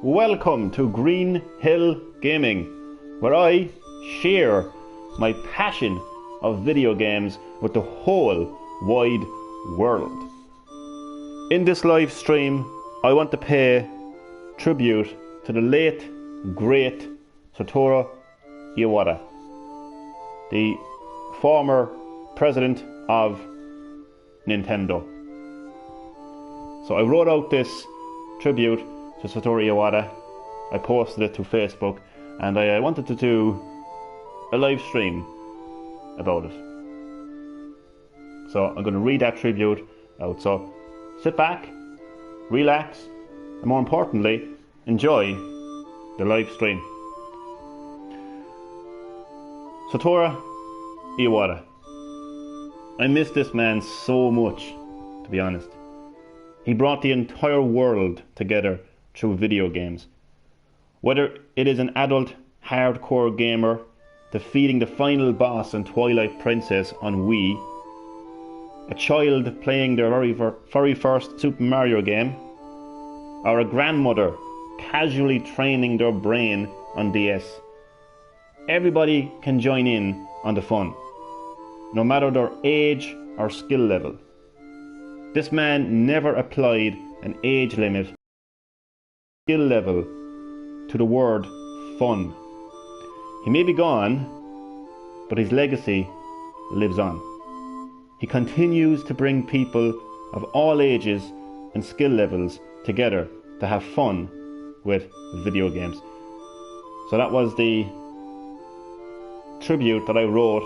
welcome to Green Hill Gaming, where I share my passion of video games with the whole wide world. In this live stream, I want to pay tribute to the late, great Satoru Iwata, the former president of Nintendo. So I wrote out this tribute to Satoru Iwata. I posted it to Facebook, and I wanted to do a live stream about it. So I'm going to read that tribute out. So sit back, relax, and more importantly, enjoy the live stream. Satoru Iwata. I miss this man so much, to be honest. He brought the entire world together through video games. Whether it is an adult hardcore gamer defeating the final boss in Twilight Princess on Wii, a child playing their very first Super Mario game, or a grandmother casually training their brain on DS, everybody can join in on the fun, no matter their age or skill level. This man never applied an age limit, skill level to the word fun. He may be gone, but his legacy lives on. He continues to bring people of all ages and skill levels together to have fun with video games. So that was the tribute that I wrote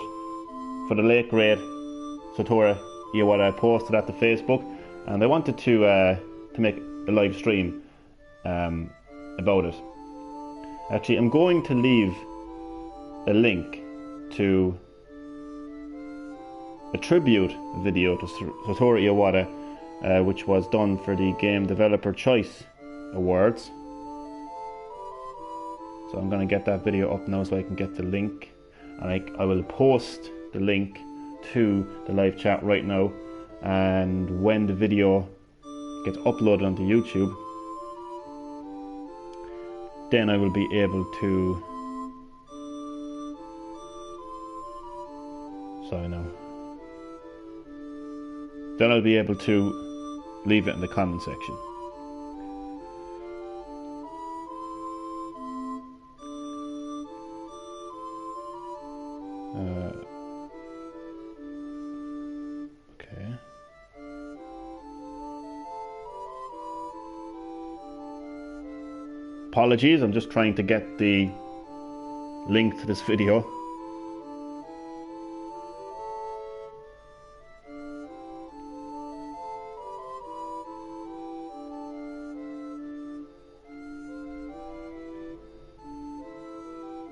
for the late great Satoru Iwata. I posted that to Facebook, and I wanted to make a live stream about it. Actually, I'm going to leave a link to a tribute video to Satoru Iwata, which was done for the Game Developer Choice Awards. So I'm going to get that video up now so I can get the link, and I will post the link to the live chat right now, and when the video gets uploaded onto YouTube, then I will be able to then I'll be able to leave it in the comment section. Apologies, I'm just trying to get the link to this video.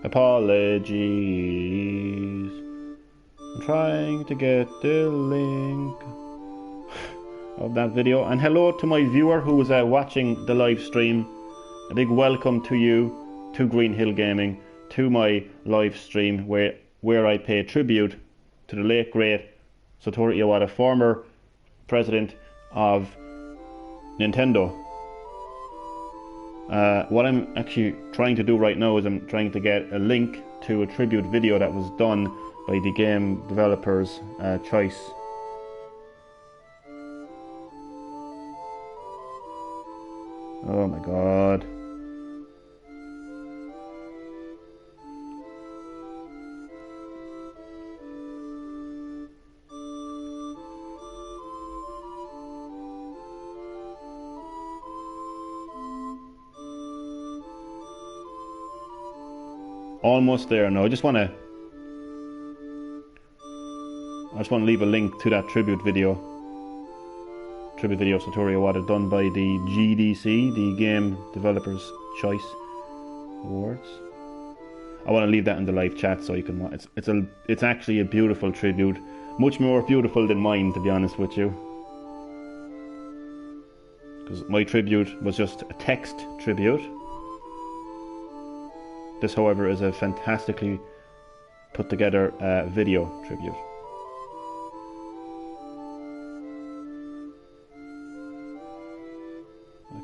Apologies. I'm trying to get the link of that video. And hello to my viewer who is watching the live stream. A big welcome to you, to Green Hill Gaming, to my live stream where I pay tribute to the late great Satoru Iwata, former president of Nintendo. What I'm actually trying to do right now is I'm trying to get a link to a tribute video that was done by the Game Developers Choice. Oh my god. Almost there now. I just want to leave a link to that tribute video of Satoru Iwata done by the GDC, the Game Developers Choice Awards. I want to leave that in the live chat so you can watch. It's actually a beautiful tribute, much more beautiful than mine, to be honest with you. Because my tribute was just a text tribute. This, however, is a fantastically put together video tribute.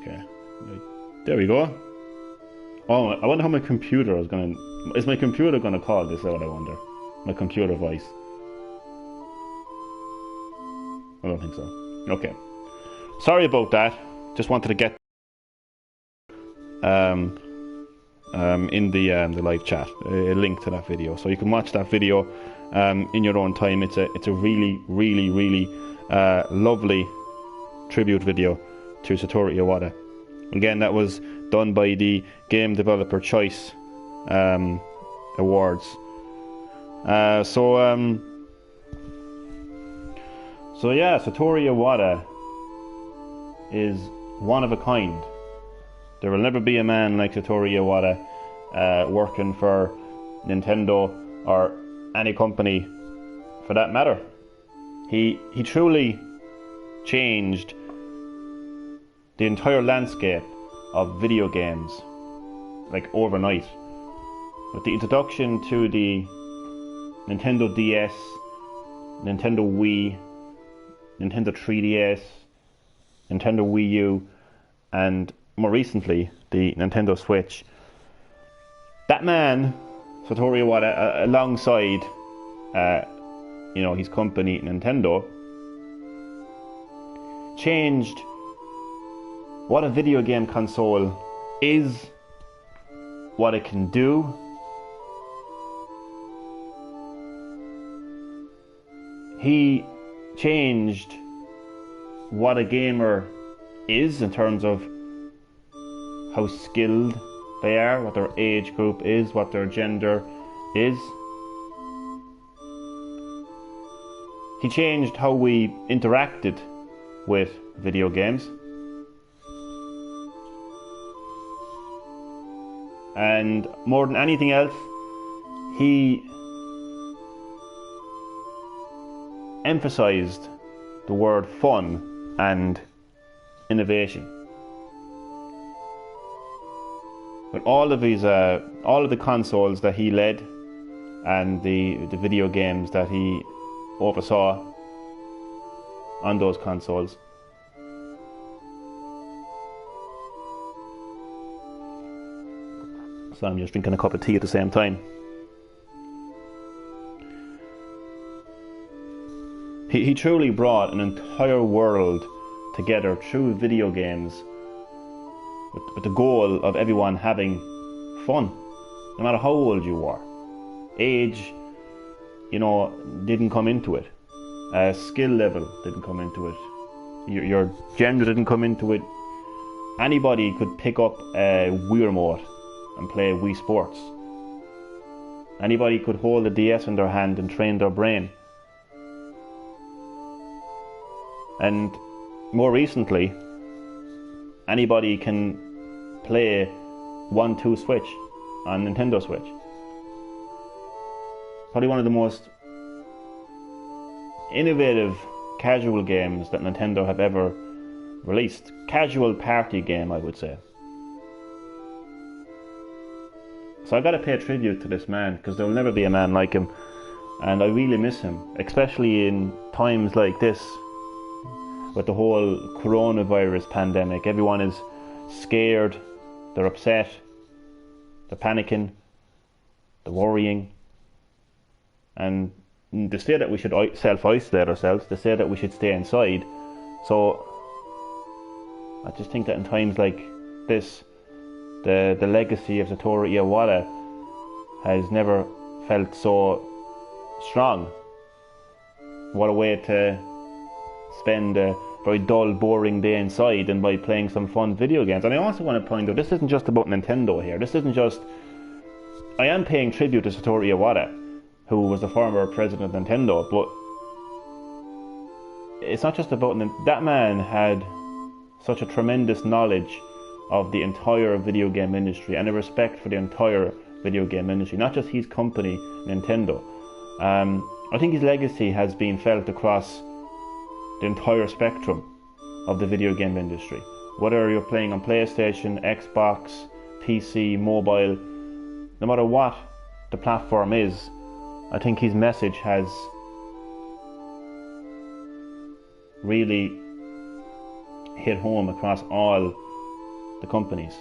Okay, there we go. Oh, I wonder how my computer is gonna... Is my computer gonna call this out, I wonder? My computer voice. I don't think so. Okay. Sorry about that. Just wanted to get in the live chat a link to that video, so you can watch that video in your own time. It's a really lovely tribute video to Satoru Iwata. Again, that was done by the Game Developer Choice Awards. So yeah, Satoru Iwata is one of a kind. There will never be a man like Satoru Iwata working for Nintendo or any company for that matter. He truly changed the entire landscape of video games, like overnight. With the introduction to the Nintendo DS, Nintendo Wii, Nintendo 3DS, Nintendo Wii U, and more recently the Nintendo Switch. That man, Satoru Iwata, alongside his company Nintendo, changed what a video game console is, what it can do. He changed what a gamer is in terms of how skilled they are, what their age group is, what their gender is. He changed how we interacted with video games. And more than anything else, he emphasized the word fun and innovation. With all of the consoles that he led and the video games that he oversaw on those consoles, so I'm just drinking a cup of tea at the same time. He truly brought an entire world together through video games with the goal of everyone having fun, no matter how old you were. Age, didn't come into it. Skill level didn't come into it. Your gender didn't come into it. Anybody could pick up a Wii remote and play Wii Sports. Anybody could hold a DS in their hand and train their brain. And more recently, anybody can play 1-2 Switch on Nintendo Switch. Probably one of the most innovative casual games that Nintendo have ever released. Casual party game, I would say. So I gotta pay tribute to this man, because there will never be a man like him, and I really miss him, especially in times like this with the whole coronavirus pandemic. Everyone is scared, they're upset, they're panicking, they're worrying, and they say that we should self-isolate ourselves, they say that we should stay inside. So I just think that in times like this, the legacy of Satoru Iwata has never felt so strong. What a way to spend a very dull, boring day inside and by playing some fun video games. And I also want to point out, this isn't just about Nintendo here. This isn't just... I am paying tribute to Satoru Iwata, who was the former president of Nintendo, but it's not just about... That man had such a tremendous knowledge of the entire video game industry and a respect for the entire video game industry, not just his company, Nintendo. I think his legacy has been felt across the entire spectrum of the video game industry. Whether you're playing on PlayStation, Xbox, PC, mobile, no matter what the platform is, I think his message has really hit home across all the companies.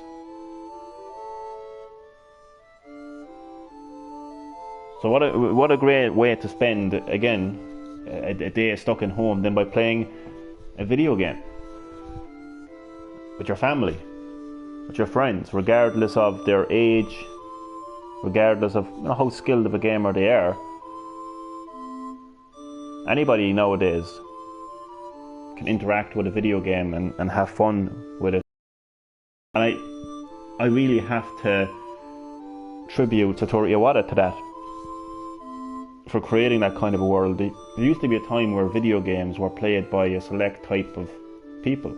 So what a great way to spend, again, a day stuck in home than by playing a video game with your family, with your friends, regardless of their age, regardless of how skilled of a gamer they are. Anybody nowadays can interact with a video game and have fun with it. And I really have to tribute Satoru Iwata to that, for creating that kind of a world. There used to be a time where video games were played by a select type of people.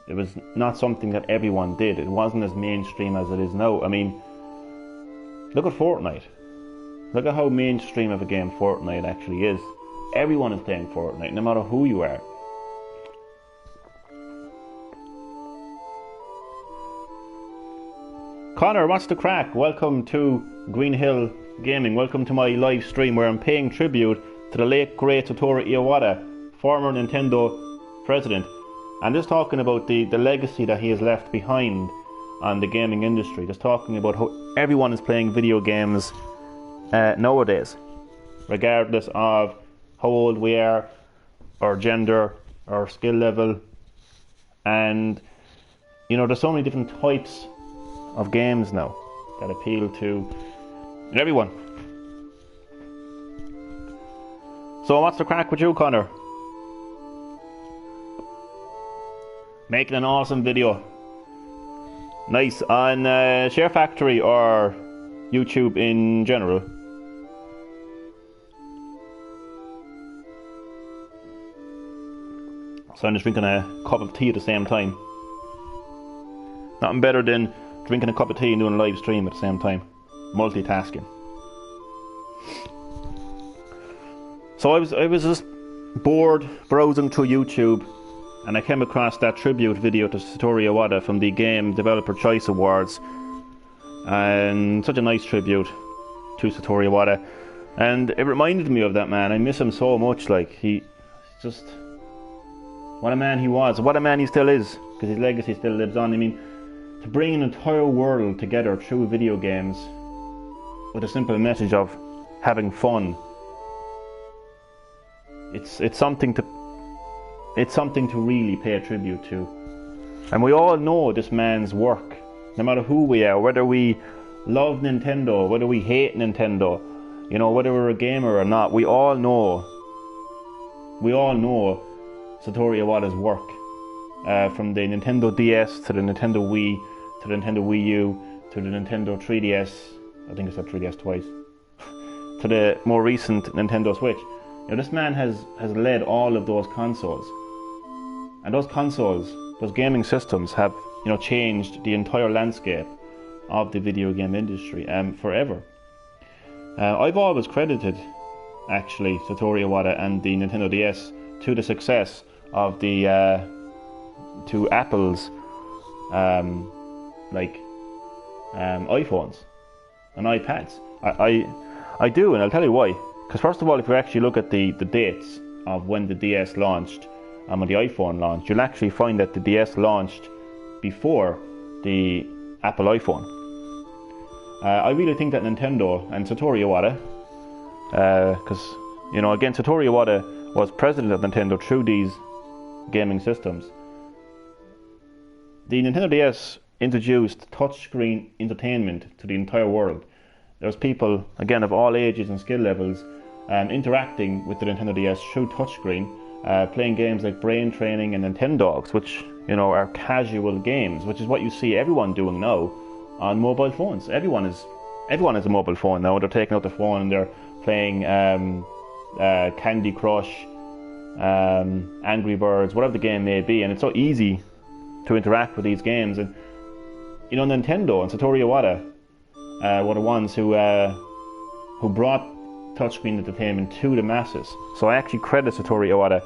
It was not something that everyone did. It wasn't as mainstream as it is now. I mean, look at Fortnite. Look at how mainstream of a game Fortnite actually is. Everyone is playing Fortnite, no matter who you are. Connor, what's the crack? Welcome to Green-HillGaming. Welcome to my live stream where I'm paying tribute to the late great Satoru Iwata, former Nintendo president. I'm just talking about the legacy that he has left behind on the gaming industry. Just talking about how everyone is playing video games nowadays, regardless of how old we are, our gender, our skill level. And there's so many different types of games now that appeal to everyone. So what's the crack with you, Connor? Making an awesome video. Nice. On Share Factory or YouTube in general? So I'm just drinking a cup of tea at the same time. Nothing better than drinking a cup of tea and doing a live stream at the same time. Multitasking. So I was just bored browsing through YouTube, and I came across that tribute video to Satoru Iwata from the Game Developer Choice Awards, and such a nice tribute to Satoru Iwata, and it reminded me of that man. I miss him so much. Like, he just, what a man he was, what a man he still is, because his legacy still lives on. I mean, to bring an entire world together through video games with a simple message of having fun, it's something to really pay a tribute to. And we all know this man's work, no matter who we are, whether we love Nintendo, whether we hate Nintendo, whether we're a gamer or not. We all know Satoru Iwata's work. From the Nintendo DS to the Nintendo Wii to the Nintendo Wii U to the Nintendo 3DS, I think it's got 3DS twice, to the more recent Nintendo Switch. This man has led all of those consoles, and those consoles, those gaming systems, have changed the entire landscape of the video game industry forever. I've always credited, actually, Satoru Iwata and the Nintendo DS to the success of the to Apple's iPhones and iPads. I do, and I'll tell you why. Because first of all, if you actually look at the dates of when the DS launched and when the iPhone launched, you'll actually find that the DS launched before the Apple iPhone. I really think that Nintendo and Satoru Iwata, because again, Satoru Iwata was president of Nintendo through these gaming systems. The Nintendo DS introduced touchscreen entertainment to the entire world. There was people, again, of all ages and skill levels, interacting with the Nintendo DS through touchscreen, playing games like Brain Training and Nintendogs, which are casual games, which is what you see everyone doing now on mobile phones. Everyone has a mobile phone now. They're taking out the phone and they're playing Candy Crush, Angry Birds, whatever the game may be, and it's so easy to interact with these games. And Nintendo and Satoru Iwata were the ones who brought touchscreen entertainment to the masses. So I actually credit Satoru Iwata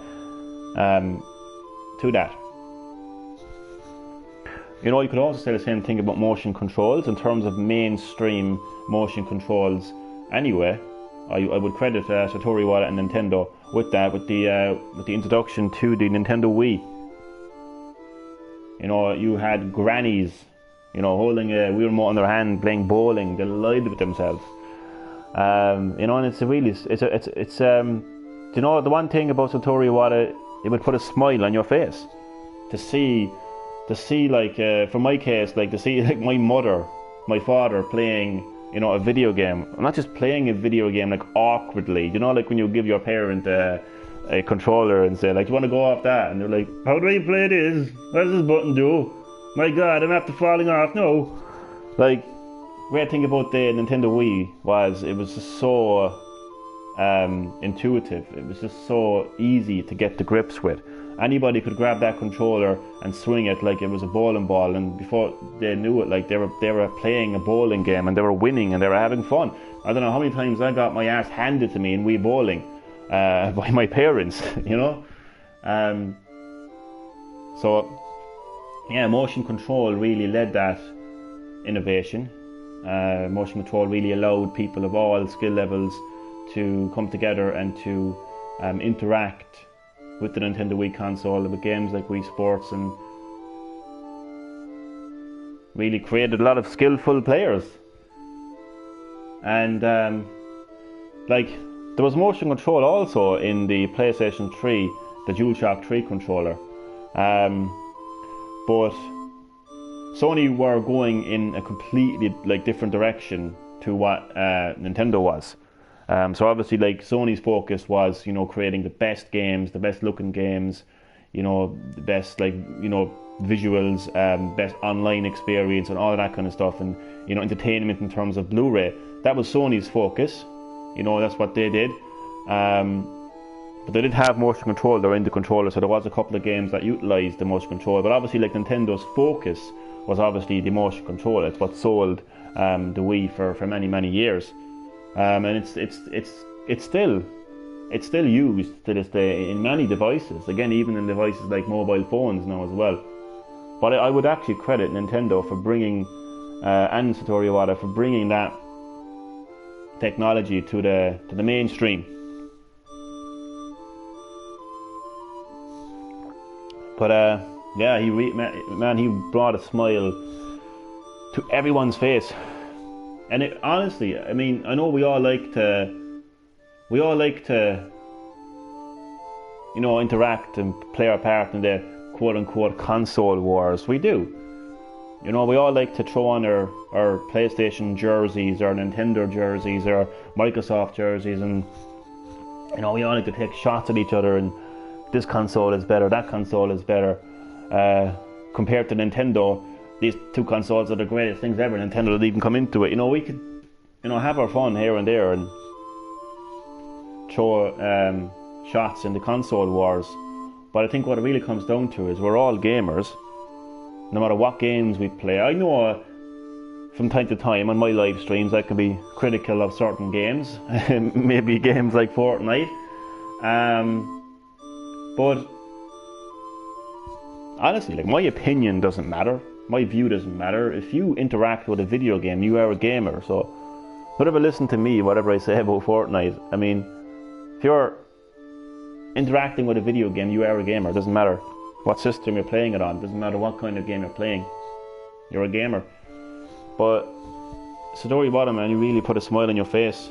to that. You could also say the same thing about motion controls in terms of mainstream motion controls. Anyway, I would credit Satoru Iwata and Nintendo with that, with the introduction to the Nintendo Wii. You had grannies, holding a Wii remote in their hand, playing bowling, delighted with themselves. You know, and it's a really, you know, the one thing about Satoru Iwata, it would put a smile on your face to see like, for my case, like to see like my mother, my father playing, you know, a video game. I'm not just playing a video game like awkwardly, you know, like when you give your parent a controller and say like, you want to go off that, and they're like, how do I play this? What does this button do? My God, I'm after falling off. No, like, great thing about the Nintendo Wii was it was just so intuitive. It was just so easy to get to grips with. Anybody could grab that controller and swing it like it was a bowling ball, and before they knew it, like they were playing a bowling game and they were winning and they were having fun. I don't know how many times I got my ass handed to me in Wii bowling by my parents, you know. So yeah, motion control really led that innovation. Motion control really allowed people of all skill levels to come together and to interact with the Nintendo Wii console, with games like Wii Sports, and really created a lot of skillful players. And like, there was motion control also in the PlayStation 3, the DualShock 3 controller, but Sony were going in a completely like different direction to what Nintendo was. So obviously, like, Sony's focus was, you know, creating the best games, the best looking games, you know, the best, like, you know, visuals, best online experience and all of that kind of stuff, and, you know, entertainment in terms of Blu-ray. That was Sony's focus, you know, that's what they did. But they did have motion control there in the controller, so there was a couple of games that utilised the motion control, but obviously, like, Nintendo's focus was obviously the motion control. It's what sold the Wii for many years. And it's still used to this day in many devices. Again, even in devices like mobile phones now as well. But I would actually credit Nintendo for bringing and Satoru Iwata for bringing that technology to the mainstream. But yeah, he brought a smile to everyone's face. And it, honestly, I mean, I know we all like to, you know, interact and play our part in the quote-unquote console wars. We do. You know, we all like to throw on our PlayStation jerseys, our Nintendo jerseys, our Microsoft jerseys, and, you know, we all like to take shots at each other, and this console is better, that console is better. Compared to Nintendo, these two consoles are the greatest things ever. Nintendo didn't even come into it. You know, we could, you know, have our fun here and there and throw shots in the console wars. But I think what it really comes down to is we're all gamers, no matter what games we play. I know from time to time on my live streams I can be critical of certain games, maybe games like Fortnite. But honestly, like, my opinion doesn't matter. My view doesn't matter. If you interact with a video game, you are a gamer. So whatever listen to me, whatever I say about Fortnite, I mean, if you're interacting with a video game, you are a gamer. It doesn't matter what system you're playing it on. It doesn't matter what kind of game you're playing. You're a gamer. But Satoru Iwata, man, you really put a smile on your face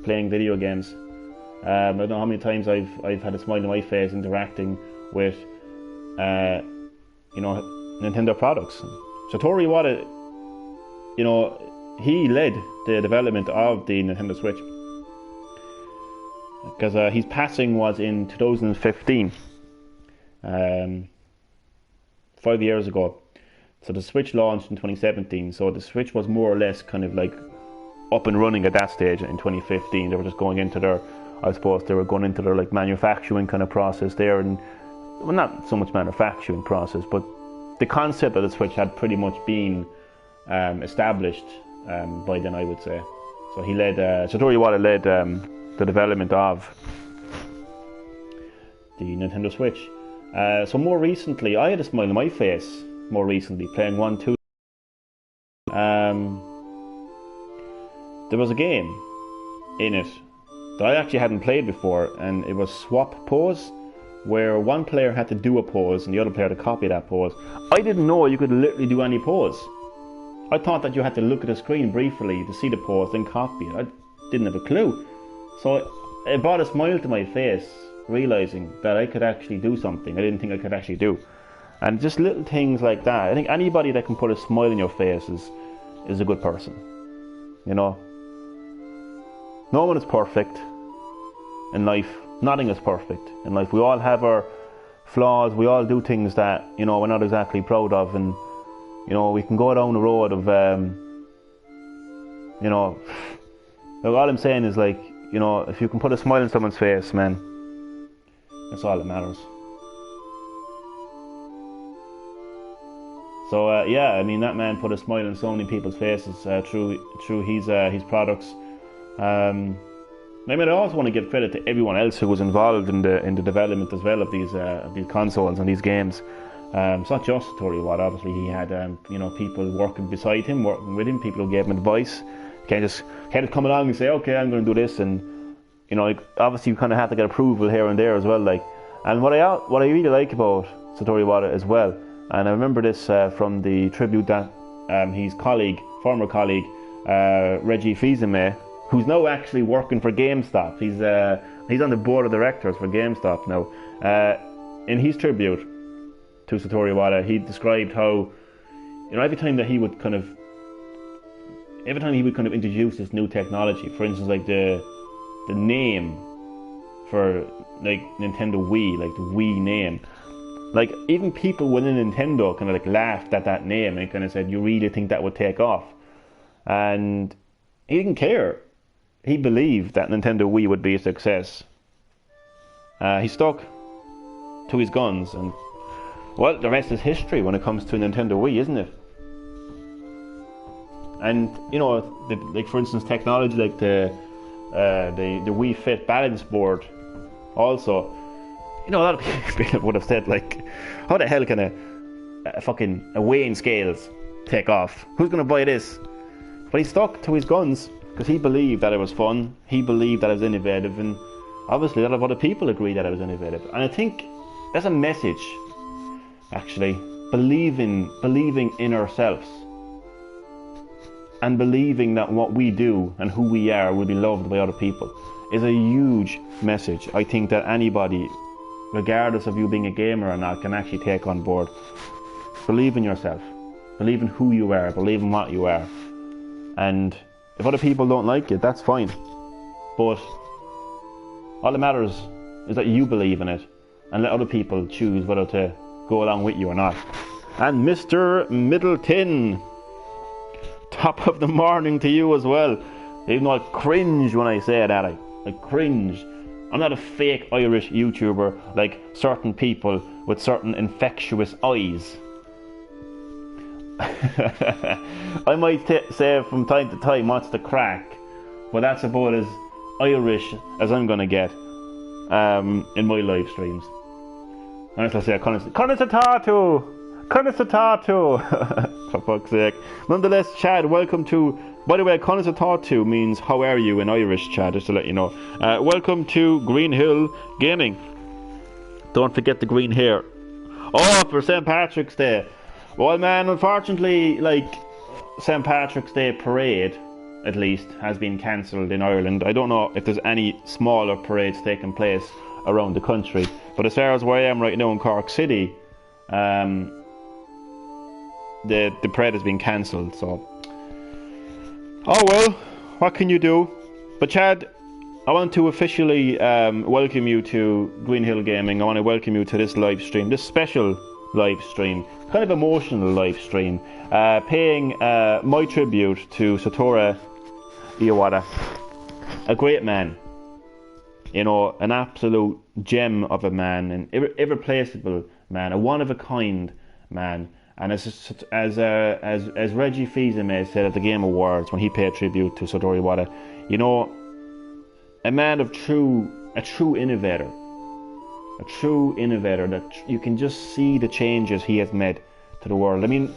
playing video games. I don't know how many times I've had a smile on my face interacting with you know, Nintendo products. Satoru Iwata, you know, he led the development of the Nintendo Switch, because his passing was in 2015, 5 years ago. So the Switch launched in 2017, so the Switch was more or less kind of like up and running at that stage in 2015. They were just going into their, I suppose they were going into their like manufacturing kind of process there, and well, not so much manufacturing process, but the concept of the Switch had pretty much been established by then, I would say. So he led, Satoru Iwata led the development of the Nintendo Switch. So more recently, I had a smile on my face more recently playing 1-2. There was a game in it that I actually hadn't played before, and it was Swap Pose, where one player had to do a pose and the other player to copy that pose. I didn't know you could literally do any pose. I thought that you had to look at the screen briefly to see the post and copy it. I didn't have a clue. So it brought a smile to my face, realising that I could actually do something I didn't think I could actually do. And just little things like that. I think anybody that can put a smile on your face is a good person. You know? No one is perfect in life. Nothing is perfect in life. We all have our flaws. We all do things that, you know, we're not exactly proud of. And, you know, we can go down the road of, you know, all I'm saying is, like, you know, if you can put a smile on someone's face, man, that's all that matters. So yeah, I mean, that man put a smile on so many people's faces through his products. I mean, I also want to give credit to everyone else who was involved in the development as well of these consoles and these games. It's not just Satoru Iwata. Obviously, he had you know, people working beside him, working with him, people who gave him advice. You can't just come along and say, okay, I'm going to do this, and, you know, like, obviously you kind of have to get approval here and there as well. Like, and what I really like about Satoru Iwata as well, and I remember this from the tribute that his former colleague, Reggie Fils-Aimé, who's now actually working for GameStop. He's on the board of directors for GameStop now. In his tribute to Satoru Iwata, he described how, you know, every time he would kind of introduce this new technology, for instance, like the name for, like, Nintendo Wii, like the Wii name, like, even people within Nintendo kind of, like, laughed at that name and kind of said, you really think that would take off? And he didn't care. He believed that Nintendo Wii would be a success. He stuck to his guns, and, well, the rest is history when it comes to Nintendo Wii, isn't it? And, you know, like, for instance, technology like the Wii Fit balance board, also, you know, a lot of people would have said, like, how the hell can a weighing scales take off? Who's going to buy this? But he stuck to his guns because he believed that it was fun. He believed that it was innovative, and obviously a lot of other people agreed that it was innovative. And I think that's a message, actually, believing in ourselves and believing that what we do and who we are will be loved by other people is a huge message. I think that anybody, regardless of you being a gamer or not, can actually take on board. Believe in yourself. Believe in who you are. Believe in what you are. And if other people don't like it, that's fine. But all that matters is that you believe in it and let other people choose whether to go along with you or not. And Mr. Middleton, top of the morning to you as well. Even though I cringe when I say that, I cringe. I'm not a fake Irish YouTuber like certain people with certain infectious eyes. I might say from time to time what's the crack, but that's about as Irish as I'm gonna get in my live streams. Unless I say Connistatatu! For fuck's sake. Nonetheless, Chad, welcome to... By the way, Connistatatu means how are you in Irish, Chad, just to let you know. Welcome to Green-HillGaming. Don't forget the green hair. Oh, for St. Patrick's Day. Well, man, unfortunately, like, St. Patrick's Day parade, at least, has been cancelled in Ireland. I don't know if there's any smaller parades taking place around the country, but as far as where I am right now in Cork City, the parade has been cancelled, so... Oh well, what can you do? But Chad, I want to officially welcome you to Green-HillGaming. I want to welcome you to this live stream, this special live stream, kind of emotional live stream, paying my tribute to Satoru Iwata, a great man, you know, an absolute gem of a man, an irreplaceable man, a one-of-a-kind man. And as Reggie Fils-Aimé said at the Game Awards when he paid tribute to Satoru Iwata, you know, a man of a true innovator that you can just see the changes he has made to the world. I mean,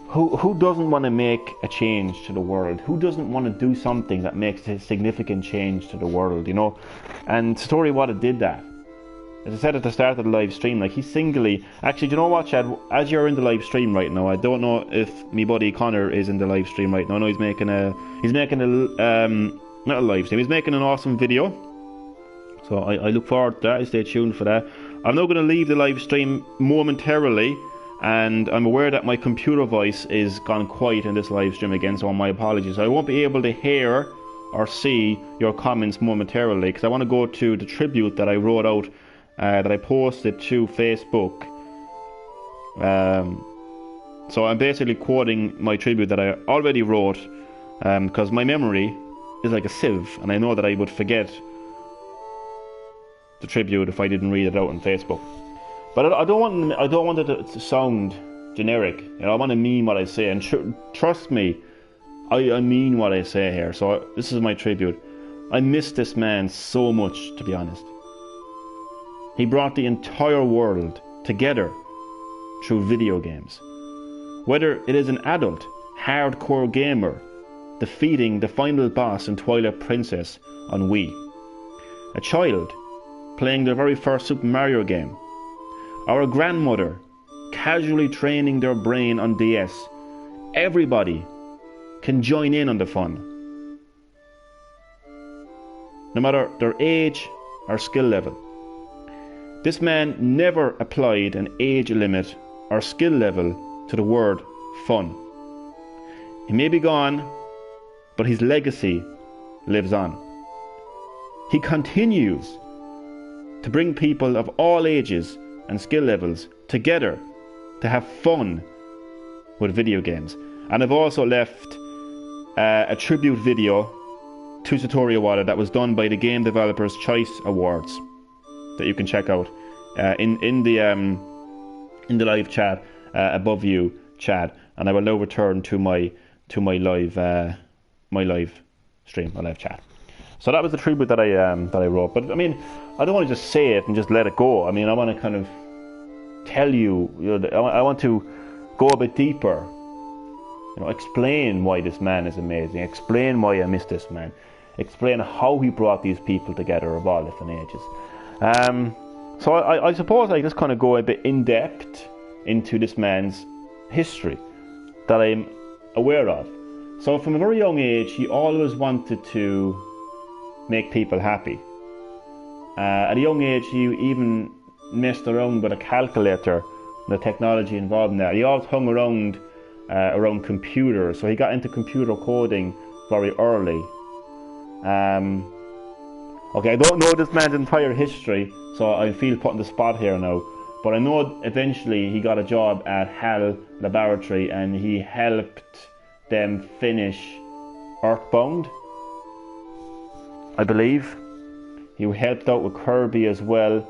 who doesn't want to make a change to the world? Who doesn't want to do something that makes a significant change to the world, you know? And Satoru Iwata did that. as I said at the start of the live stream, like he singly, actually, do you know what, Chad? As you're in the live stream right now, I don't know if me buddy Connor is in the live stream right now. I know he's making a not a live stream, he's making an awesome video. So I look forward to that. Stay tuned for that. I'm now going to leave the live stream momentarily, and I'm aware that my computer voice is gone quiet in this live stream again, so my apologies. I won't be able to hear or see your comments momentarily because I want to go to the tribute that I wrote out, that I posted to Facebook. So I'm basically quoting my tribute that I already wrote, because my memory is like a sieve, and I know that I would forget the tribute if I didn't read it out on Facebook. But I don't want it to sound generic. You know, I want to mean what I say, and trust me, I mean what I say here. So this is my tribute. I miss this man so much, to be honest. He brought the entire world together through video games. Whether it is an adult, hardcore gamer defeating the final boss in Twilight Princess on Wii, a child playing their very first Super Mario game, or a grandmother casually training their brain on DS, everybody can join in on the fun, no matter their age or skill level. This man never applied an age limit or skill level to the word fun. He may be gone, but his legacy lives on. He continues to bring people of all ages and skill levels together to have fun with video games. And I've also left a tribute video to Satoru Iwata that was done by the Game Developers Choice Awards that you can check out in the live chat above you, Chad. And I will now return to my live stream, my live chat. So that was the tribute that I wrote. But I mean, I don't want to just say it and just let it go. I mean, I want to kind of tell you, I want to go a bit deeper. Explain why this man is amazing. Explain why I miss this man. Explain how he brought these people together of all different ages. So I suppose I just kind of go a bit in depth into this man's history that I'm aware of. So from a very young age, he always wanted to make people happy. At a young age, he even messed around with a calculator, the technology involved in that. He always hung around computers, so he got into computer coding very early. Okay, I don't know this man's entire history, so I feel put on the spot here now. But I know eventually he got a job at HAL Laboratory and he helped them finish Earthbound, I believe. He helped out with Kirby as well.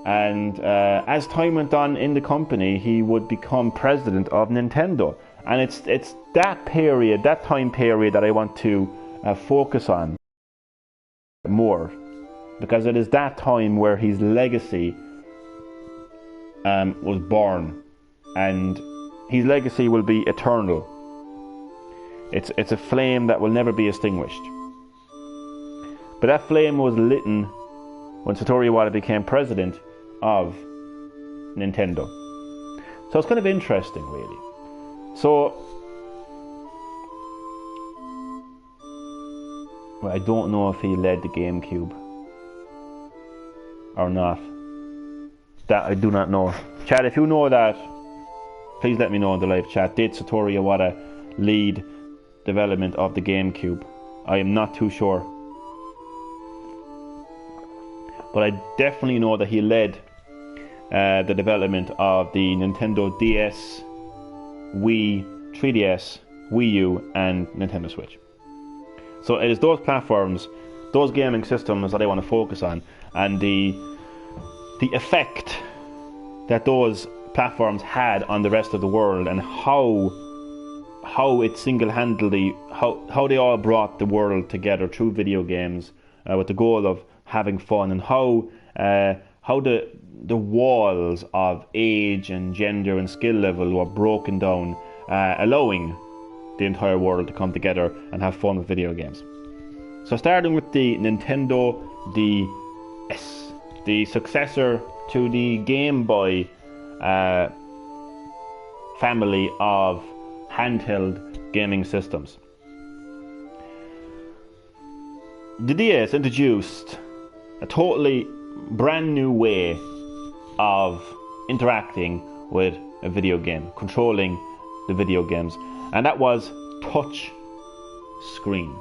And as time went on in the company, he would become president of Nintendo. And it's that period, that time period that I want to focus on more, because it is that time where his legacy was born, and his legacy will be eternal. It's a flame that will never be extinguished. But that flame was lit when Satoru Iwata became president of Nintendo. So it's kind of interesting, really. So I don't know if he led the GameCube or not. That I do not know. Chat, if you know that, please let me know in the live chat. Did Satoru Iwata lead development of the GameCube? I am not too sure. But I definitely know that he led the development of the Nintendo DS, Wii, 3DS, Wii U, and Nintendo Switch. So it is those platforms, those gaming systems that I want to focus on, and the effect that those platforms had on the rest of the world, and how it single-handedly, how they all brought the world together through video games with the goal of having fun, and how the walls of age and gender and skill level were broken down, allowing the entire world to come together and have fun with video games. So starting with the Nintendo DS. the successor to the Game Boy family of handheld gaming systems. The DS introduced a totally brand new way of interacting with a video game, controlling the video games, and that was touch screen.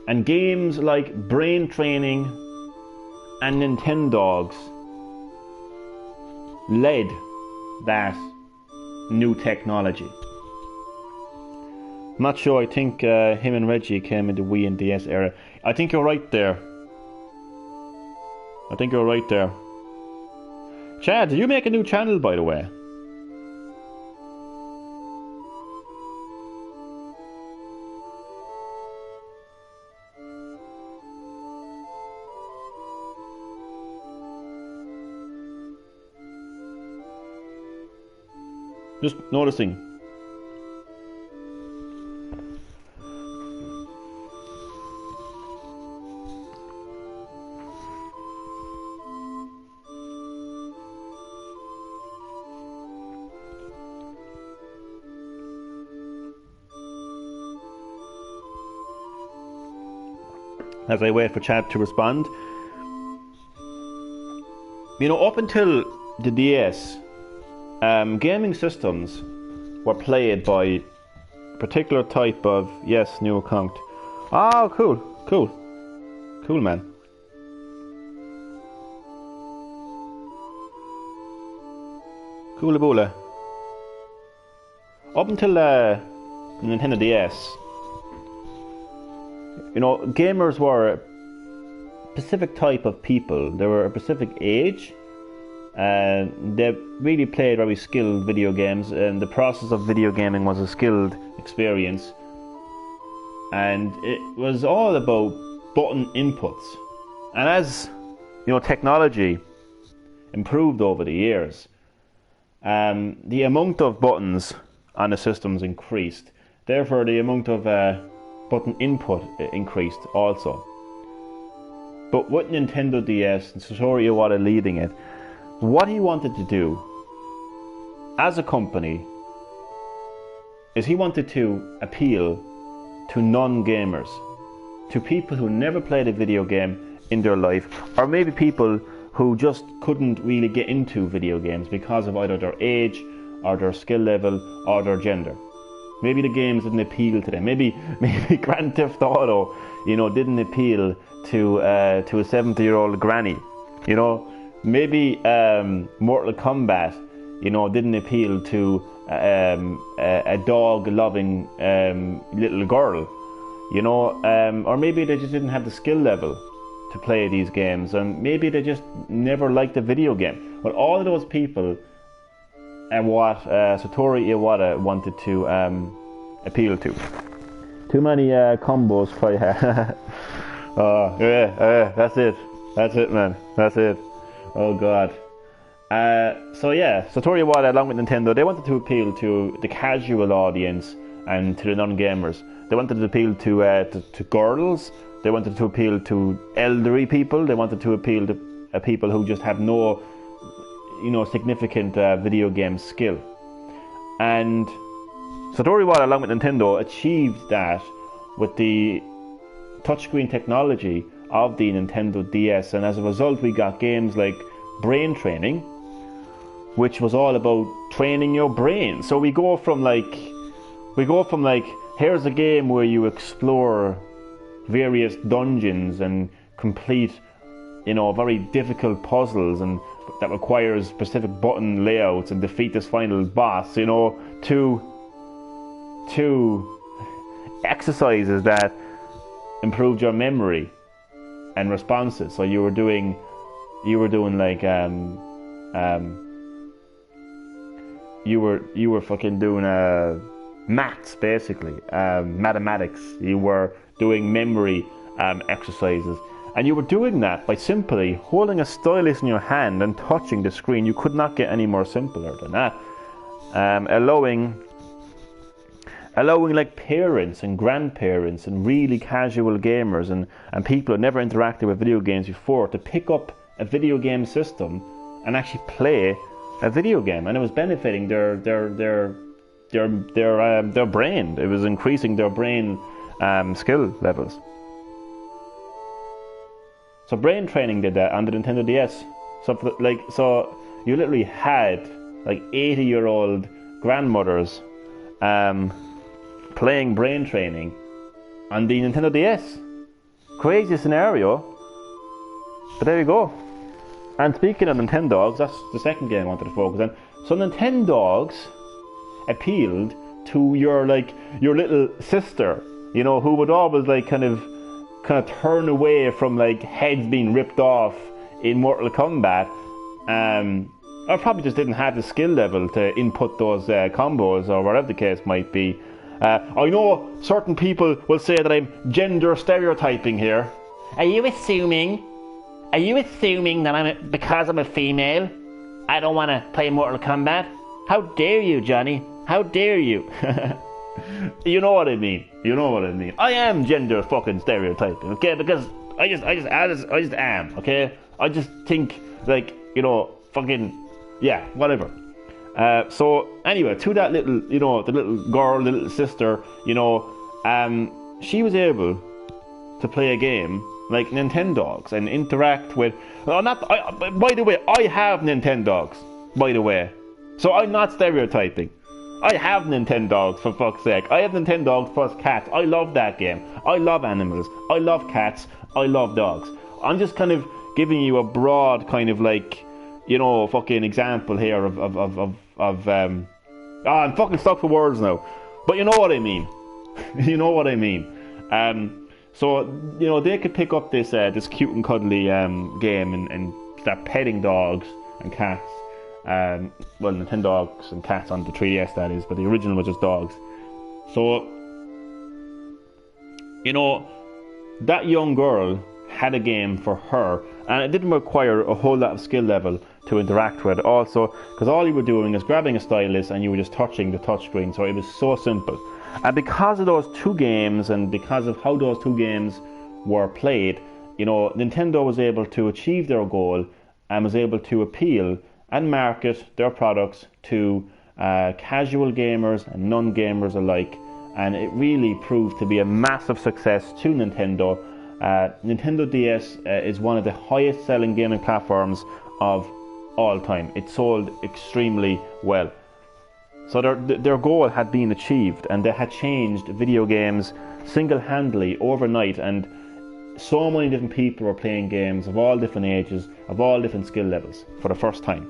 And games like Brain Training and Nintendogs led that new technology. I'm not sure, I think him and Reggie came in the Wii and DS era. I think you're right there. Chad, did you make a new channel, by the way? Just noticing. As I wait for Chad to respond. You know, up until the DS, gaming systems were played by a particular type of, yes, new account. Oh, cool, man. Coolaboola. Up until Nintendo DS, you know, gamers were a specific type of people. They were a specific age. They really played very skilled video games, and the process of video gaming was a skilled experience, and it was all about button inputs. And as you know, technology improved over the years, the amount of buttons on the systems increased, therefore the amount of button input increased also. But with Nintendo DS and Satoru Iwata leading it, what he wanted to do as a company is he wanted to appeal to non-gamers, to people who never played a video game in their life, or maybe people who just couldn't really get into video games because of either their age or their skill level or their gender. Maybe the games didn't appeal to them. Maybe Grand Theft Auto, you know, didn't appeal to a 70-year-old granny, you know. Maybe Mortal Kombat, you know, didn't appeal to a dog-loving little girl, you know, or maybe they just didn't have the skill level to play these games, and maybe they just never liked a video game. But all of those people are what Satoru Iwata wanted to appeal to. Too many combos for you. Oh, yeah, that's it, man, that's it. Oh god. So yeah, Satoru Iwata along with Nintendo, they wanted to appeal to the casual audience and to the non-gamers. They wanted to appeal to girls. They wanted to appeal to elderly people. They wanted to appeal to people who just have no, you know, significant video game skill. And Satoru Iwata along with Nintendo achieved that with the touchscreen technology of the Nintendo DS, and as a result we got games like Brain Training, which was all about training your brain. So we go from like here's a game where you explore various dungeons and complete, you know, very difficult puzzles and that requires specific button layouts and defeat this final boss, you know, to exercises that improved your memory and responses. So you were doing like you were fucking doing maths, basically, mathematics. You were doing memory exercises, and you were doing that by simply holding a stylus in your hand and touching the screen. You could not get any more simpler than that, allowing allowing like parents and grandparents and really casual gamers and people who never interacted with video games before to pick up a video game system and actually play a video game, and it was benefiting their brain. It was increasing their brain skill levels. So brain training did that on the Nintendo DS. So you literally had like 80-year-old grandmothers playing brain training on the Nintendo DS. Crazy scenario, but there you go. And speaking of Nintendogs, that's the second game I wanted to focus on. So Nintendogs appealed to your little sister, you know, who would always like kind of turn away from like heads being ripped off in Mortal Kombat, or probably just didn't have the skill level to input those combos or whatever the case might be. I know certain people will say that I'm gender stereotyping here. Are you assuming that because I'm a female, I don't want to play Mortal Kombat? How dare you, Johnny? How dare you? You know what I mean. I am gender fucking stereotyping, okay? Because I just am, okay? I just think like, you know, fucking, yeah, whatever. So anyway, to that little, you know, the little girl, little sister, you know, she was able to play a game like Nintendogs and interact with. By the way, I have Nintendogs. By the way, so I'm not stereotyping. I have Nintendogs, for fuck's sake. I have Nintendogs plus cats. I love that game. I love animals. I love cats. I love dogs. I'm just kind of giving you a broad kind of like, you know, fucking example here of I'm fucking stuck for words now. But you know what I mean. You know what I mean. So, you know, they could pick up this cute and cuddly game and start petting dogs and cats. Well, Nintendogs and cats on the 3DS, that is, but the original was just dogs. So, you know, that young girl had a game for her, and it didn't require a whole lot of skill level to interact with. Also, because all you were doing is grabbing a stylus and you were just touching the touchscreen, so it was so simple. And because of those two games, and because of how those two games were played, you know, Nintendo was able to achieve their goal and was able to appeal and market their products to casual gamers and non-gamers alike. And it really proved to be a massive success to Nintendo. Nintendo DS is one of the highest selling gaming platforms of all time. It sold extremely well. So their goal had been achieved, and they had changed video games single-handedly overnight, and so many different people were playing games of all different ages, of all different skill levels for the first time.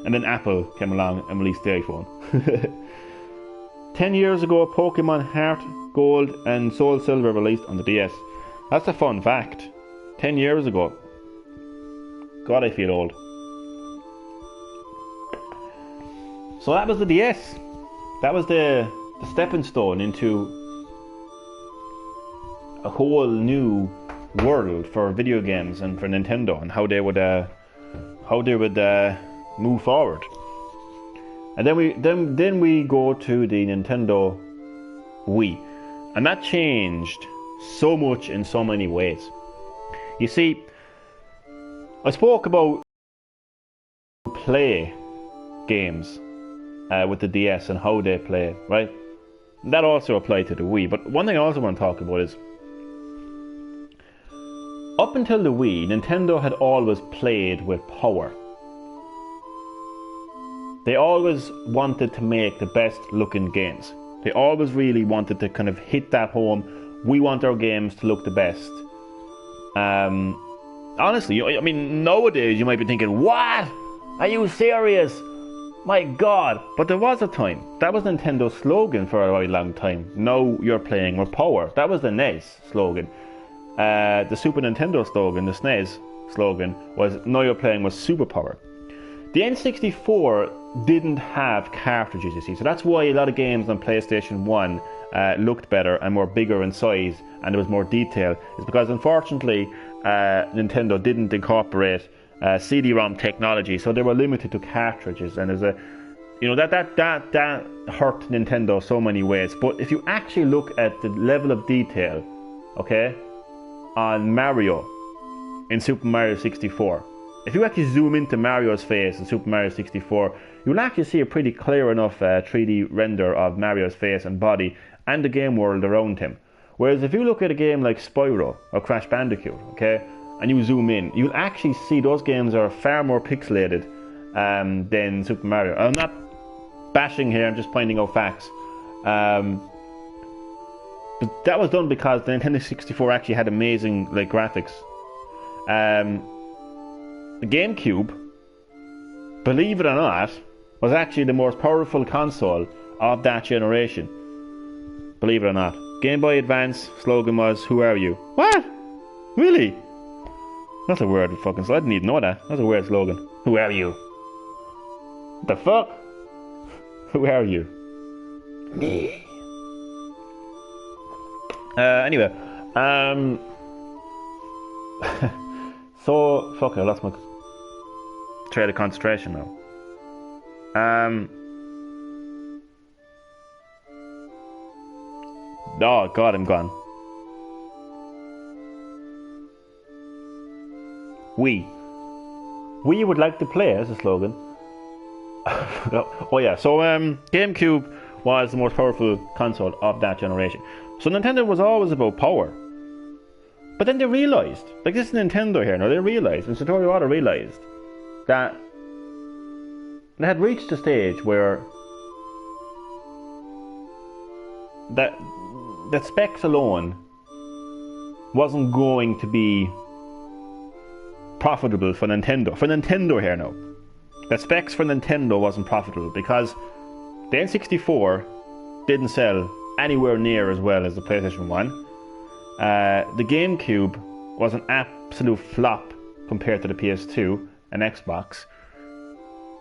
And then Apple came along and released the iPhone. 10 years ago, Pokemon Heart Gold and Soul Silver released on the DS. That's a fun fact. 10 years ago. God, I feel old. So that was the DS. That was the stepping stone into a whole new world for video games and for Nintendo, and how they would move forward. And then we go to the Nintendo Wii, and that changed so much in so many ways. You see, I spoke about play games with the DS and how they play, right? That also applied to the Wii. But one thing I also want to talk about is, up until the Wii, Nintendo had always played with power. They always wanted to make the best looking games. They always really wanted to kind of hit that home. We want our games to look the best. Honestly, I mean, nowadays you might be thinking, what? Are you serious? My God. But there was a time. That was Nintendo's slogan for a very long time. Now you're playing with power. That was the NES slogan. The Super Nintendo slogan, the SNES slogan, was now you're playing with superpower. The N64 didn't have cartridges, you see, so that's why a lot of games on PlayStation 1 looked better and were bigger in size, and there was more detail. It's because, unfortunately, Nintendo didn't incorporate CD-ROM technology, so they were limited to cartridges. And there's a, you know, that hurt Nintendo so many ways, but if you actually look at the level of detail, okay, on Mario in Super Mario 64, if you actually zoom into Mario's face in Super Mario 64, you'll actually see a pretty clear enough 3D render of Mario's face and body and the game world around him. Whereas if you look at a game like Spyro or Crash Bandicoot, okay, and you zoom in, you'll actually see those games are far more pixelated than Super Mario. I'm not bashing here, I'm just pointing out facts. But that was done because the Nintendo 64 actually had amazing like graphics. The GameCube, believe it or not, was actually the most powerful console of that generation. Believe it or not. Game Boy Advance slogan was, "Who are you?" What? Really? That's a weird fucking slogan. I didn't even know that. That's a weird slogan. Who are you? What the fuck? Who are you? Me. Anyway, so fuck it, I lost my trail of concentration now. Oh god, I'm gone. We would like to play as a slogan. Oh yeah, so GameCube was the most powerful console of that generation. So Nintendo was always about power. But then they realised, like this is Nintendo here now, they realised, and Satoru Iwata realised, that they had reached a stage where that specs alone wasn't going to be profitable for Nintendo. For Nintendo here now. That specs for Nintendo wasn't profitable because the N64 didn't sell anywhere near as well as the PlayStation 1. The GameCube was an absolute flop compared to the PS2 and Xbox.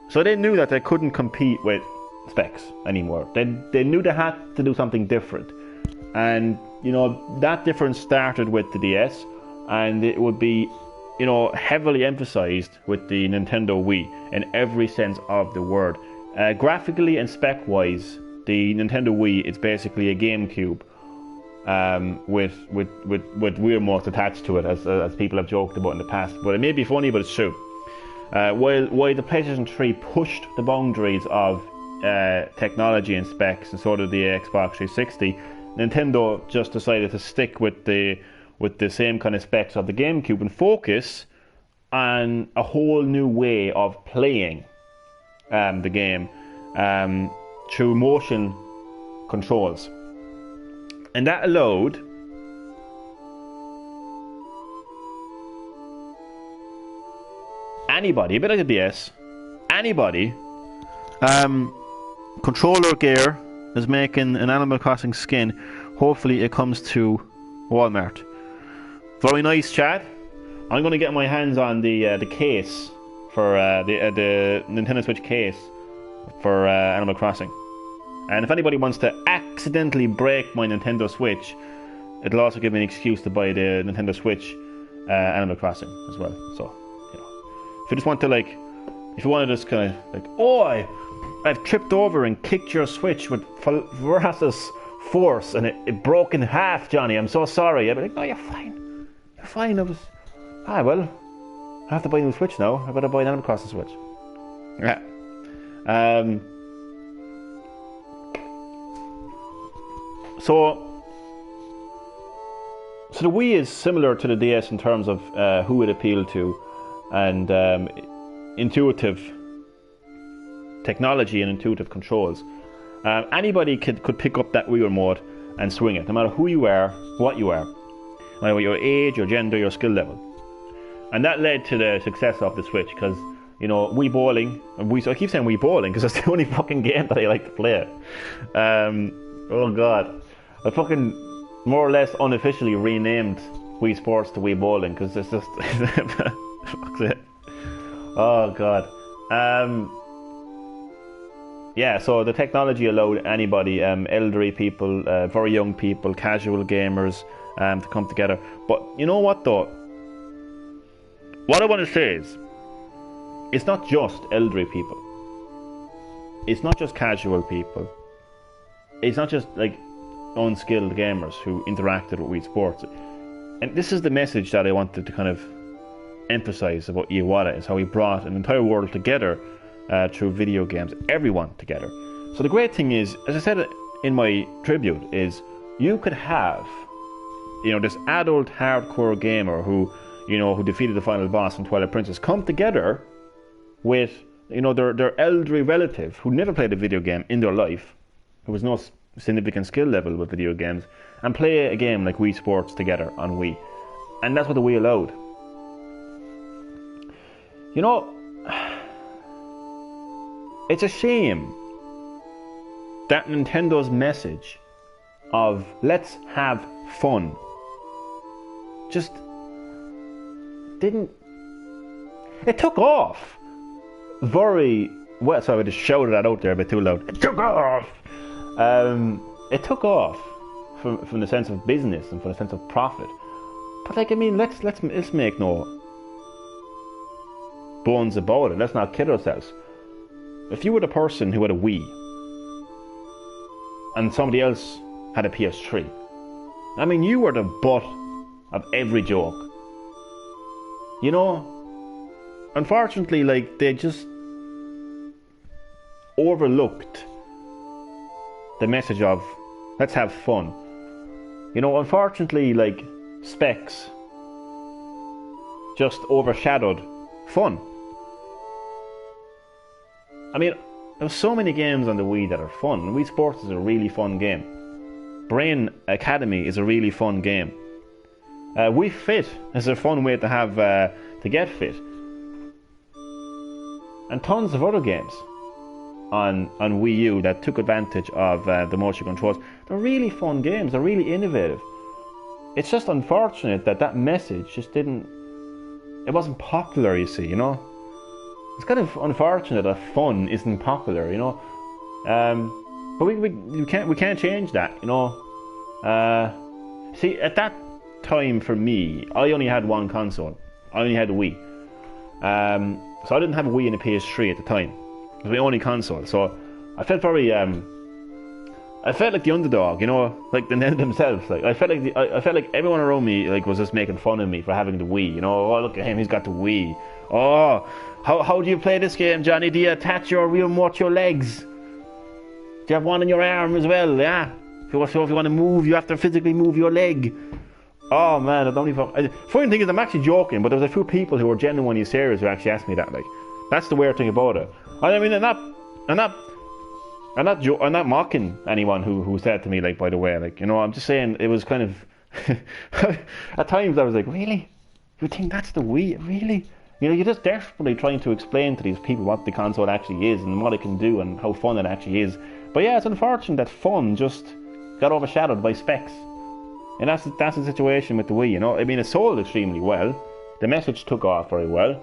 So they knew that they couldn't compete with specs anymore. They knew they had to do something different. And, you know, that difference started with the DS, and it would be, you know, heavily emphasized with the Nintendo Wii in every sense of the word. Graphically and spec-wise, the Nintendo Wii is basically a GameCube with Wiimotes attached to it, as people have joked about in the past. But it may be funny, but it's true. While the PlayStation 3 pushed the boundaries of technology and specs, and so did the Xbox 360, Nintendo just decided to stick with the same kind of specs of the GameCube and focus on a whole new way of playing the game through motion controls. And that allowed anybody, a bit like the DS, anybody, controller gear is making an Animal Crossing skin. Hopefully it comes to Walmart. Very nice, chat. I'm going to get my hands on the case for the Nintendo Switch case for Animal Crossing. And if anybody wants to accidentally break my Nintendo Switch, it'll also give me an excuse to buy the Nintendo Switch Animal Crossing as well. So, you know, if you just want to if you want to just kind of oh, I've tripped over and kicked your Switch with versus force and it broke in half, Johnny. I'm so sorry. I'd be like, no, you're fine. You're fine. Well, I have to buy a new Switch now. I better buy an Animal Crossing Switch. Yeah. So the Wii is similar to the DS in terms of who it appealed to, and intuitive technology and intuitive controls. Anybody could pick up that Wii remote and swing it, no matter who you are, what you are, no matter your age, your gender, your skill level. And that led to the success of the Switch, because, you know, Wii Bowling, I keep saying Wii Bowling because that's the only fucking game that I like to play. Oh god. I fucking more or less unofficially renamed Wii Sports to Wii Bowling because it's just fuck's it. Oh god. Yeah, so the technology allowed anybody, elderly people, very young people, casual gamers, to come together. But you know what though? What I want to say is, it's not just elderly people. It's not just casual people. it's not just like unskilled gamers who interacted with Wii Sports. And this is the message that I wanted to kind of emphasize about Iwata, is how he brought an entire world together through video games, everyone together. So the great thing is, as I said in my tribute, is you could have, you know, this adult hardcore gamer who, you know, who defeated the final boss in Twilight Princess, come together with, you know, their elderly relative who never played a video game in their life, who has no significant skill level with video games, and play a game like Wii Sports together on Wii. And that's what the Wii allowed. You know, it's a shame that Nintendo's message of let's have fun just didn't... It took off very well. Sorry, I just shouted that out there a bit too loud. It took off! It took off from the sense of business and from the sense of profit. But like, I mean, let's make no bones about it. Let's not kid ourselves. If you were the person who had a Wii and somebody else had a PS3, I mean, you were the butt of every joke. You know, unfortunately, like, they just overlooked the message of let's have fun. You know, unfortunately, like, specs just overshadowed fun. I mean, there's so many games on the Wii that are fun. Wii Sports is a really fun game. Brain Academy is a really fun game. Wii Fit is a fun way to have to get fit, and tons of other games on Wii U that took advantage of the motion controls. They're really fun games. They're really innovative. It's just unfortunate that message just didn't. It wasn't popular. You see, you know. It's kind of unfortunate that fun isn't popular, you know. But we can't change that, you know. See, at that time for me, I only had one console. I only had a Wii. So I didn't have a Wii and a PS3 at the time. It was my only console. So I felt very I felt like the underdog, you know, like the themselves. Like I felt like everyone around me like was just making fun of me for having the Wii. You know, oh, look at him, he's got the Wii. Oh, how do you play this game, Johnny? Do you attach your remote to your legs? Do you have one in your arm as well? Yeah. If you want to move, you have to physically move your leg. Oh man, I don't even. Funny thing is, I'm actually joking, but there was a few people who were genuinely serious who actually asked me that. Like, that's the weird thing about it. I mean, I'm not mocking anyone who said to me, like, by the way, like, you know, I'm just saying it was kind of at times I was like, really? You think that's the Wii? Really? You know, you're just desperately trying to explain to these people what the console actually is and what it can do and how fun it actually is. But yeah, it's unfortunate that fun just got overshadowed by specs. And that's the situation with the Wii, you know. I mean, it sold extremely well. The message took off very well.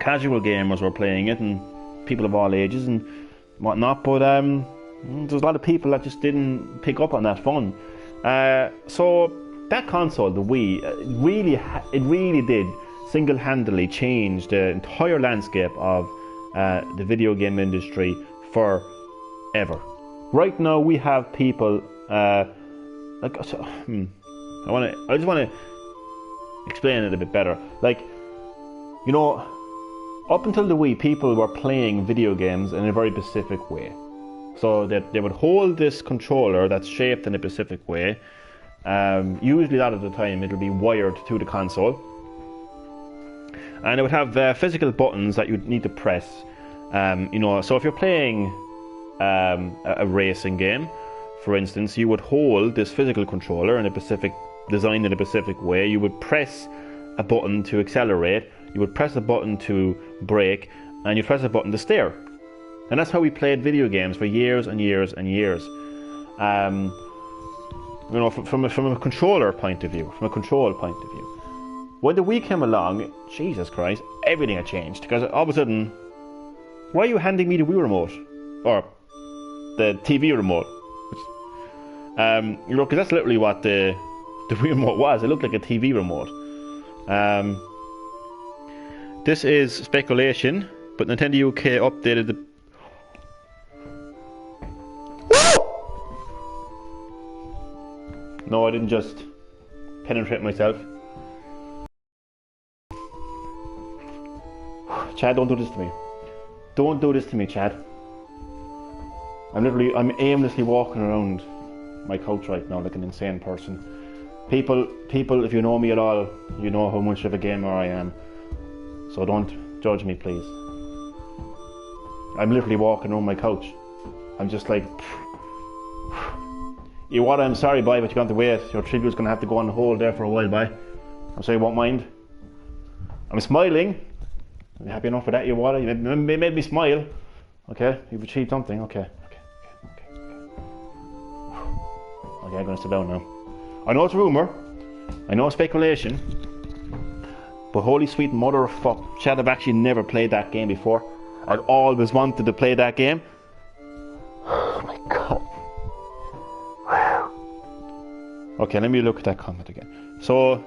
Casual gamers were playing it, and people of all ages and whatnot. But there's a lot of people that just didn't pick up on that fun. So that console, the Wii, it really did single-handedly change the entire landscape of the video game industry forever. Right now, we have people like I just want to explain it a bit better. Like, you know, up until the Wii, people were playing video games in a very specific way. So that they would hold this controller that's shaped in a specific way. Usually, a lot of the time, it'll be wired to the console, and it would have physical buttons that you'd need to press. You know, so if you're playing a racing game, for instance, you would hold this physical controller in a specific designed in a specific way. You would press a button to accelerate, you would press a button to brake, and you press a button to steer. And that's how we played video games for years and years and years. You know, from a controller point of view, from a control point of view. When the Wii came along, Jesus Christ, everything had changed. Because all of a sudden, why are you handing me the Wii remote? Or the TV remote? You know, because that's literally what the Wii remote was. It looked like a TV remote. This is speculation, but Nintendo UK updated No, I didn't just penetrate myself. Chad, don't do this to me. Don't do this to me, Chad. I'm aimlessly walking around my couch right now like an insane person. People, if you know me at all, you know how much of a gamer I am. So don't judge me, please. I'm literally walking around my couch. I'm just like... Iwata, I'm sorry, boy, but you're going to wait. Your trigger's going to have to go on hold there for a while, boy. I'm sorry, you won't mind. I'm smiling. Are you happy enough with that, Iwata? You made me smile. Okay, you've achieved something. Okay, I'm going to sit down now. I know it's rumour. I know it's speculation. But holy sweet mother of fuck. Chad, I've actually never played that game before. I've always wanted to play that game. Oh my god. Okay, let me look at that comment again. So,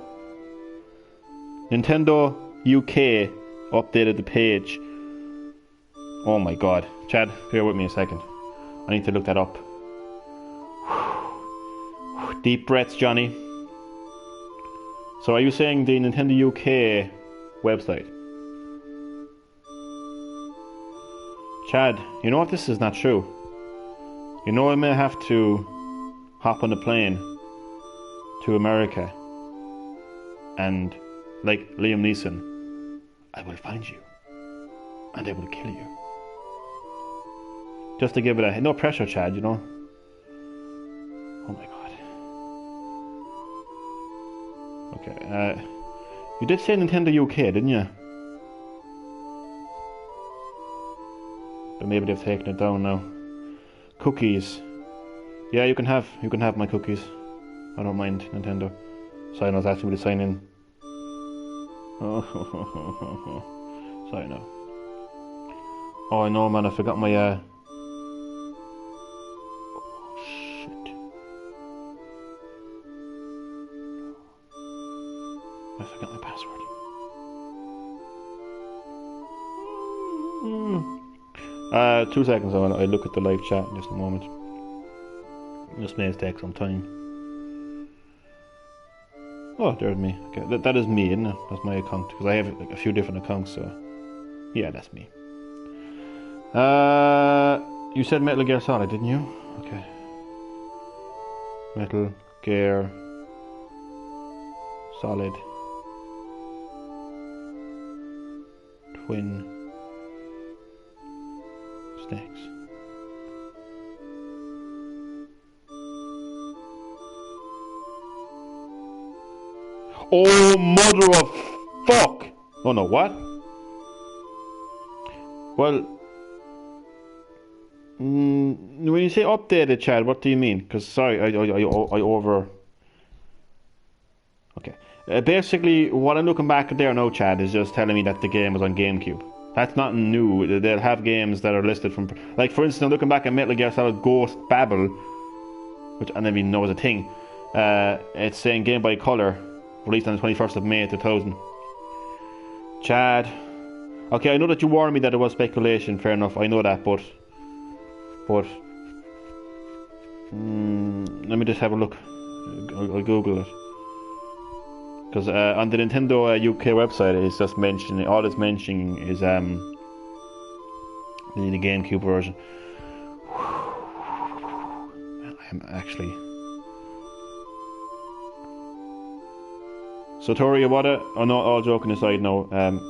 Nintendo UK updated the page. Oh my god. Chad, bear with me a second. I need to look that up. Deep breaths, Johnny. So are you saying the Nintendo UK website? Chad, you know what, this is not true. You know I may have to hop on a plane to America and, like Liam Neeson, I will find you and I will kill you. Just to give it a... No pressure, Chad, you know. Oh my god. Okay, you did say Nintendo UK, didn't you? But maybe they've taken it down now. Cookies. Yeah, you can have my cookies. I don't mind, Nintendo. Sorry, no, it's asking me to sign in. Oh, sorry, no. Oh, I know, man, I forgot my, oh, shit. I forgot my password. 2 seconds, I'll look at the live chat in just a moment. This may take some time. Oh, there's me. Okay, that is me, isn't it? That's my account, because I have like a few different accounts, so... Yeah, that's me. You said Metal Gear Solid, didn't you? Okay. Metal Gear Solid Twin Snakes. Oh, mother of fuck! Oh no, what? Well, when you say updated, Chad, what do you mean? Because sorry, I over. Okay, basically, what I'm looking back at there now, Chad, is just telling me that the game was on GameCube. That's not new. They'll have games that are listed from, like for instance, I'm looking back at Metal Gear Solid Ghost Babel, which I didn't even know was a thing. It's saying Game Boy Color, released on the 21st of May 2000. Chad. Okay, I know that you warned me that it was speculation, fair enough, I know that, but let me just have a look. I'll Google it. Because on the Nintendo UK website, it's just mentioning, all it's mentioning is the GameCube version. I am actually... Satoru Iwata, oh no, all joking aside now, the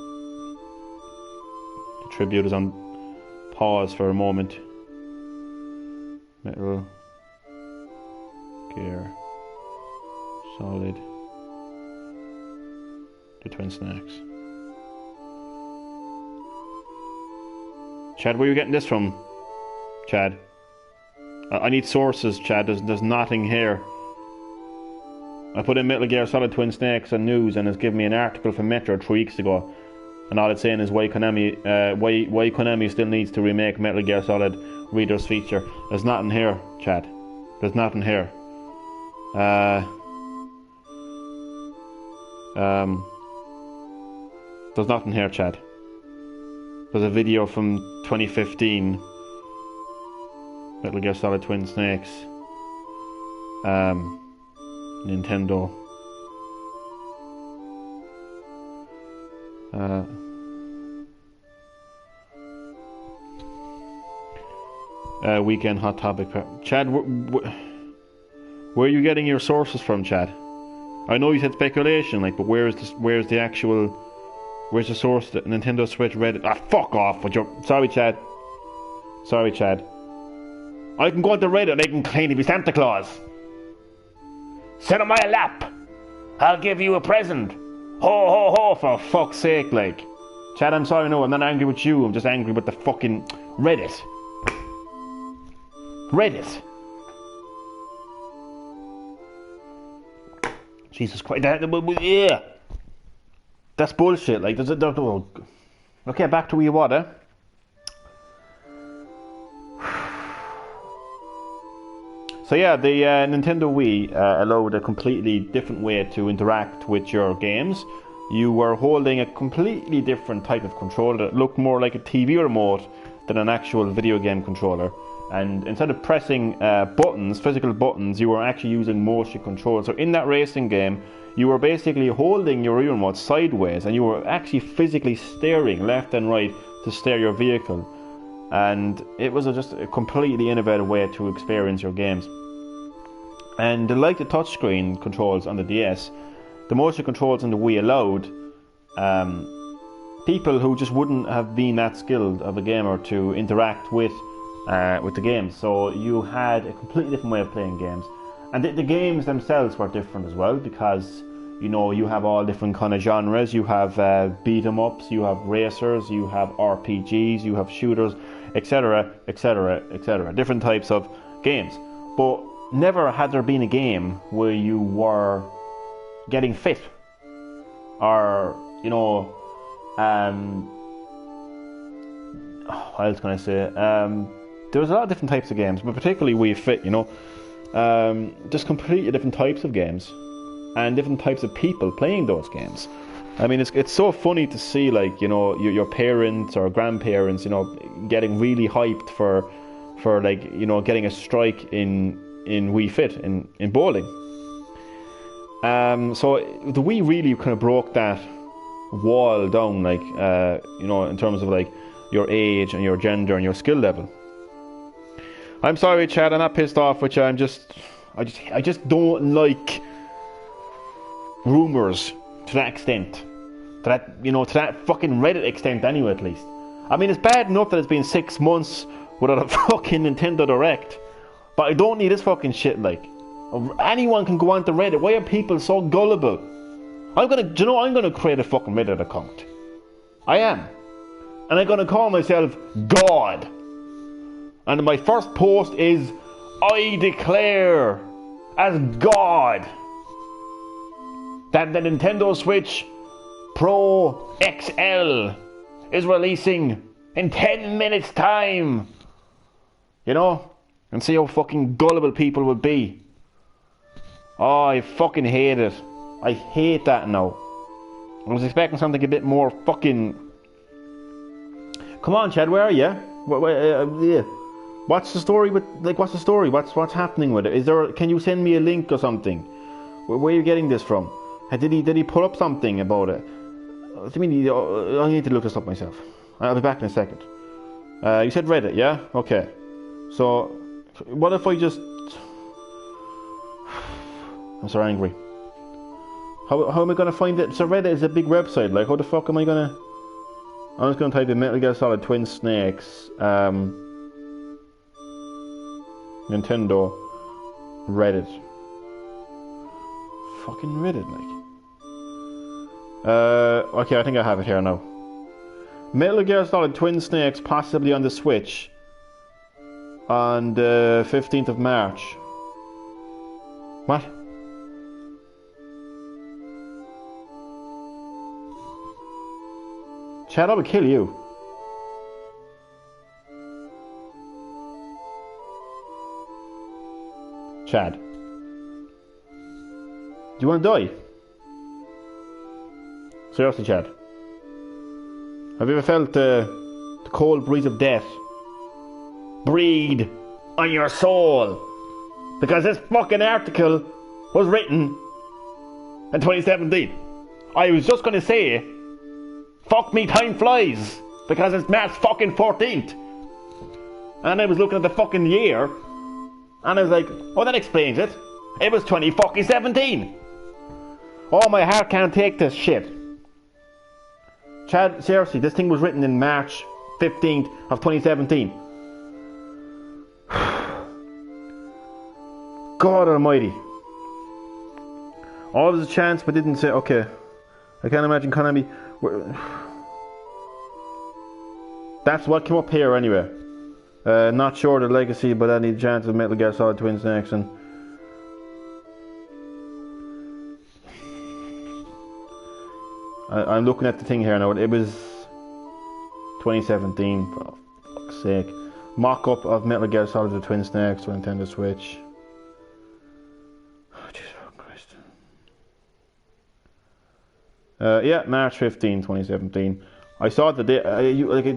tribute is on pause for a moment. Metal Gear Solid the Twin Snakes. Chad, where are you getting this from? Chad, I need sources, Chad. There's nothing here. I put in Metal Gear Solid Twin Snakes on news and it's given me an article from Metro 3 weeks ago, and all it's saying is why Konami still needs to remake Metal Gear Solid Reader's feature. There's nothing here, Chad. There's nothing here. There's nothing here, Chad. There's a video from 2015 Metal Gear Solid Twin Snakes. Nintendo. Weekend Hot Topic. Chad, where are you getting your sources from, Chad? I know you said speculation, like, but where's the actual, where's the source? The Nintendo Switch, Reddit. Ah, fuck off with your. Sorry, Chad. Sorry, Chad. I can go into Reddit and I can claim to be Santa Claus. Sit on my lap. I'll give you a present. Ho ho ho! For fuck's sake, like. Chad, I'm sorry, no, I'm not angry with you. I'm just angry with the fucking Reddit. Reddit. Jesus Christ, yeah. That's bullshit, like, okay, back to Iwata. So yeah, the Nintendo Wii allowed a completely different way to interact with your games. You were holding a completely different type of controller that looked more like a TV remote than an actual video game controller. And instead of pressing buttons, physical buttons, you were actually using motion control. So in that racing game, you were basically holding your Wii remote sideways and you were actually physically steering left and right to steer your vehicle. And it was just a completely innovative way to experience your games. And like the touchscreen controls on the DS, the motion controls on the Wii allowed people who just wouldn't have been that skilled of a gamer to interact with the games. So you had a completely different way of playing games, and the games themselves were different as well, because you know you have all different kind of genres. You have beat 'em ups, you have racers, you have RPGs, you have shooters, etc., etc., etc. Different types of games, but never had there been a game where you were getting fit, or you know, what else can I say? There was a lot of different types of games, but particularly Wii Fit, you know, just completely different types of games and different types of people playing those games. I mean, it's so funny to see, like, you know, your parents or grandparents, you know, getting really hyped for like, you know, getting a strike in Wii Fit in bowling. So the Wii really kind of broke that wall down, like, you know, in terms of like your age and your gender and your skill level. I'm sorry, Chad, I'm not pissed off with you. I just don't like rumors to that extent, to that fucking Reddit extent anyway, at least. I mean, it's bad enough that it's been 6 months without a fucking Nintendo Direct, but I don't need this fucking shit, like. Anyone can go onto Reddit. Why are people so gullible? I'm gonna create a fucking Reddit account. I am. And I'm gonna call myself God. And my first post is, I declare as God that the Nintendo Switch Pro XL is releasing in 10 minutes time. You know? And see how fucking gullible people would be. Oh, I fucking hate it. I hate that now. I was expecting something a bit more fucking... Come on, Chad, where are you? Yeah. What's the story with... Like, what's the story? What's happening with it? Is there... Can you send me a link or something? Where are you getting this from? Did he put up something about it? I mean, I need to look this up myself. I'll be back in a second. You said Reddit, yeah? Okay. So, what if I just... I'm so angry. How am I going to find it? So Reddit is a big website. Like, how the fuck am I going to... I'm just going to type in Metal Gear Solid Twin Snakes. Nintendo. Reddit. Fucking Reddit, like. Okay, I think I have it here now. Metal Gear Solid Twin Snakes possibly on the Switch. On the 15th of March. What? Chad, I would kill you. Chad. Do you want to die? Seriously, Chad. Have you ever felt the cold breeze of death breathe on your soul. Because this fucking article was written in 2017. I was just going to say, fuck me, time flies. Because it's March fucking 14th. And I was looking at the fucking year. And I was like, oh, that explains it. It was 2017. Oh, my heart can't take this shit. Chad, seriously, this thing was written in March 15th of 2017. God almighty. Oh, there's a chance, but didn't say, okay. I can't imagine Konami. That's what came up here anyway. Not sure the legacy, but any chance of Metal Gear Solid Twin Snakes and... I'm looking at the thing here now. It was 2017, for fuck's sake. Mock-up of Metal Gear Solid the Twin Snakes for Nintendo Switch. Oh, Jesus Christ. Yeah, March 15, 2017. I saw the day.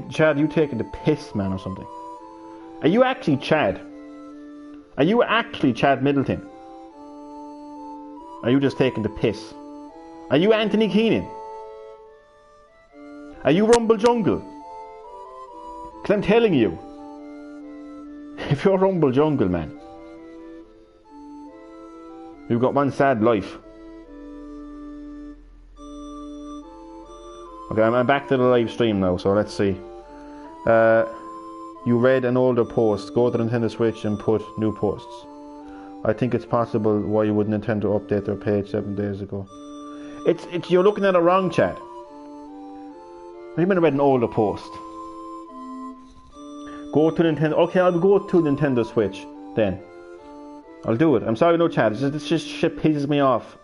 Chad, you taking the piss, man, or something? Are you actually Chad? Are you actually Chad Middleton? Are you just taking the piss? Are you Anthony Keenan? Are you Rumble Jungle? Because I'm telling you, if you're Rumble Jungle, man, you've got one sad life. Okay, I'm back to the live stream now, so let's see. You read an older post. Go to Nintendo Switch and put new posts. I think it's possible why you wouldn't Nintendo update their page 7 days ago. It's you're looking at it wrong, Chad. What do you mean I read an older post? Go to Nintendo. Okay, I'll go to Nintendo Switch then. I'll do it. I'm sorry, no, Chad. This just shit pisses me off.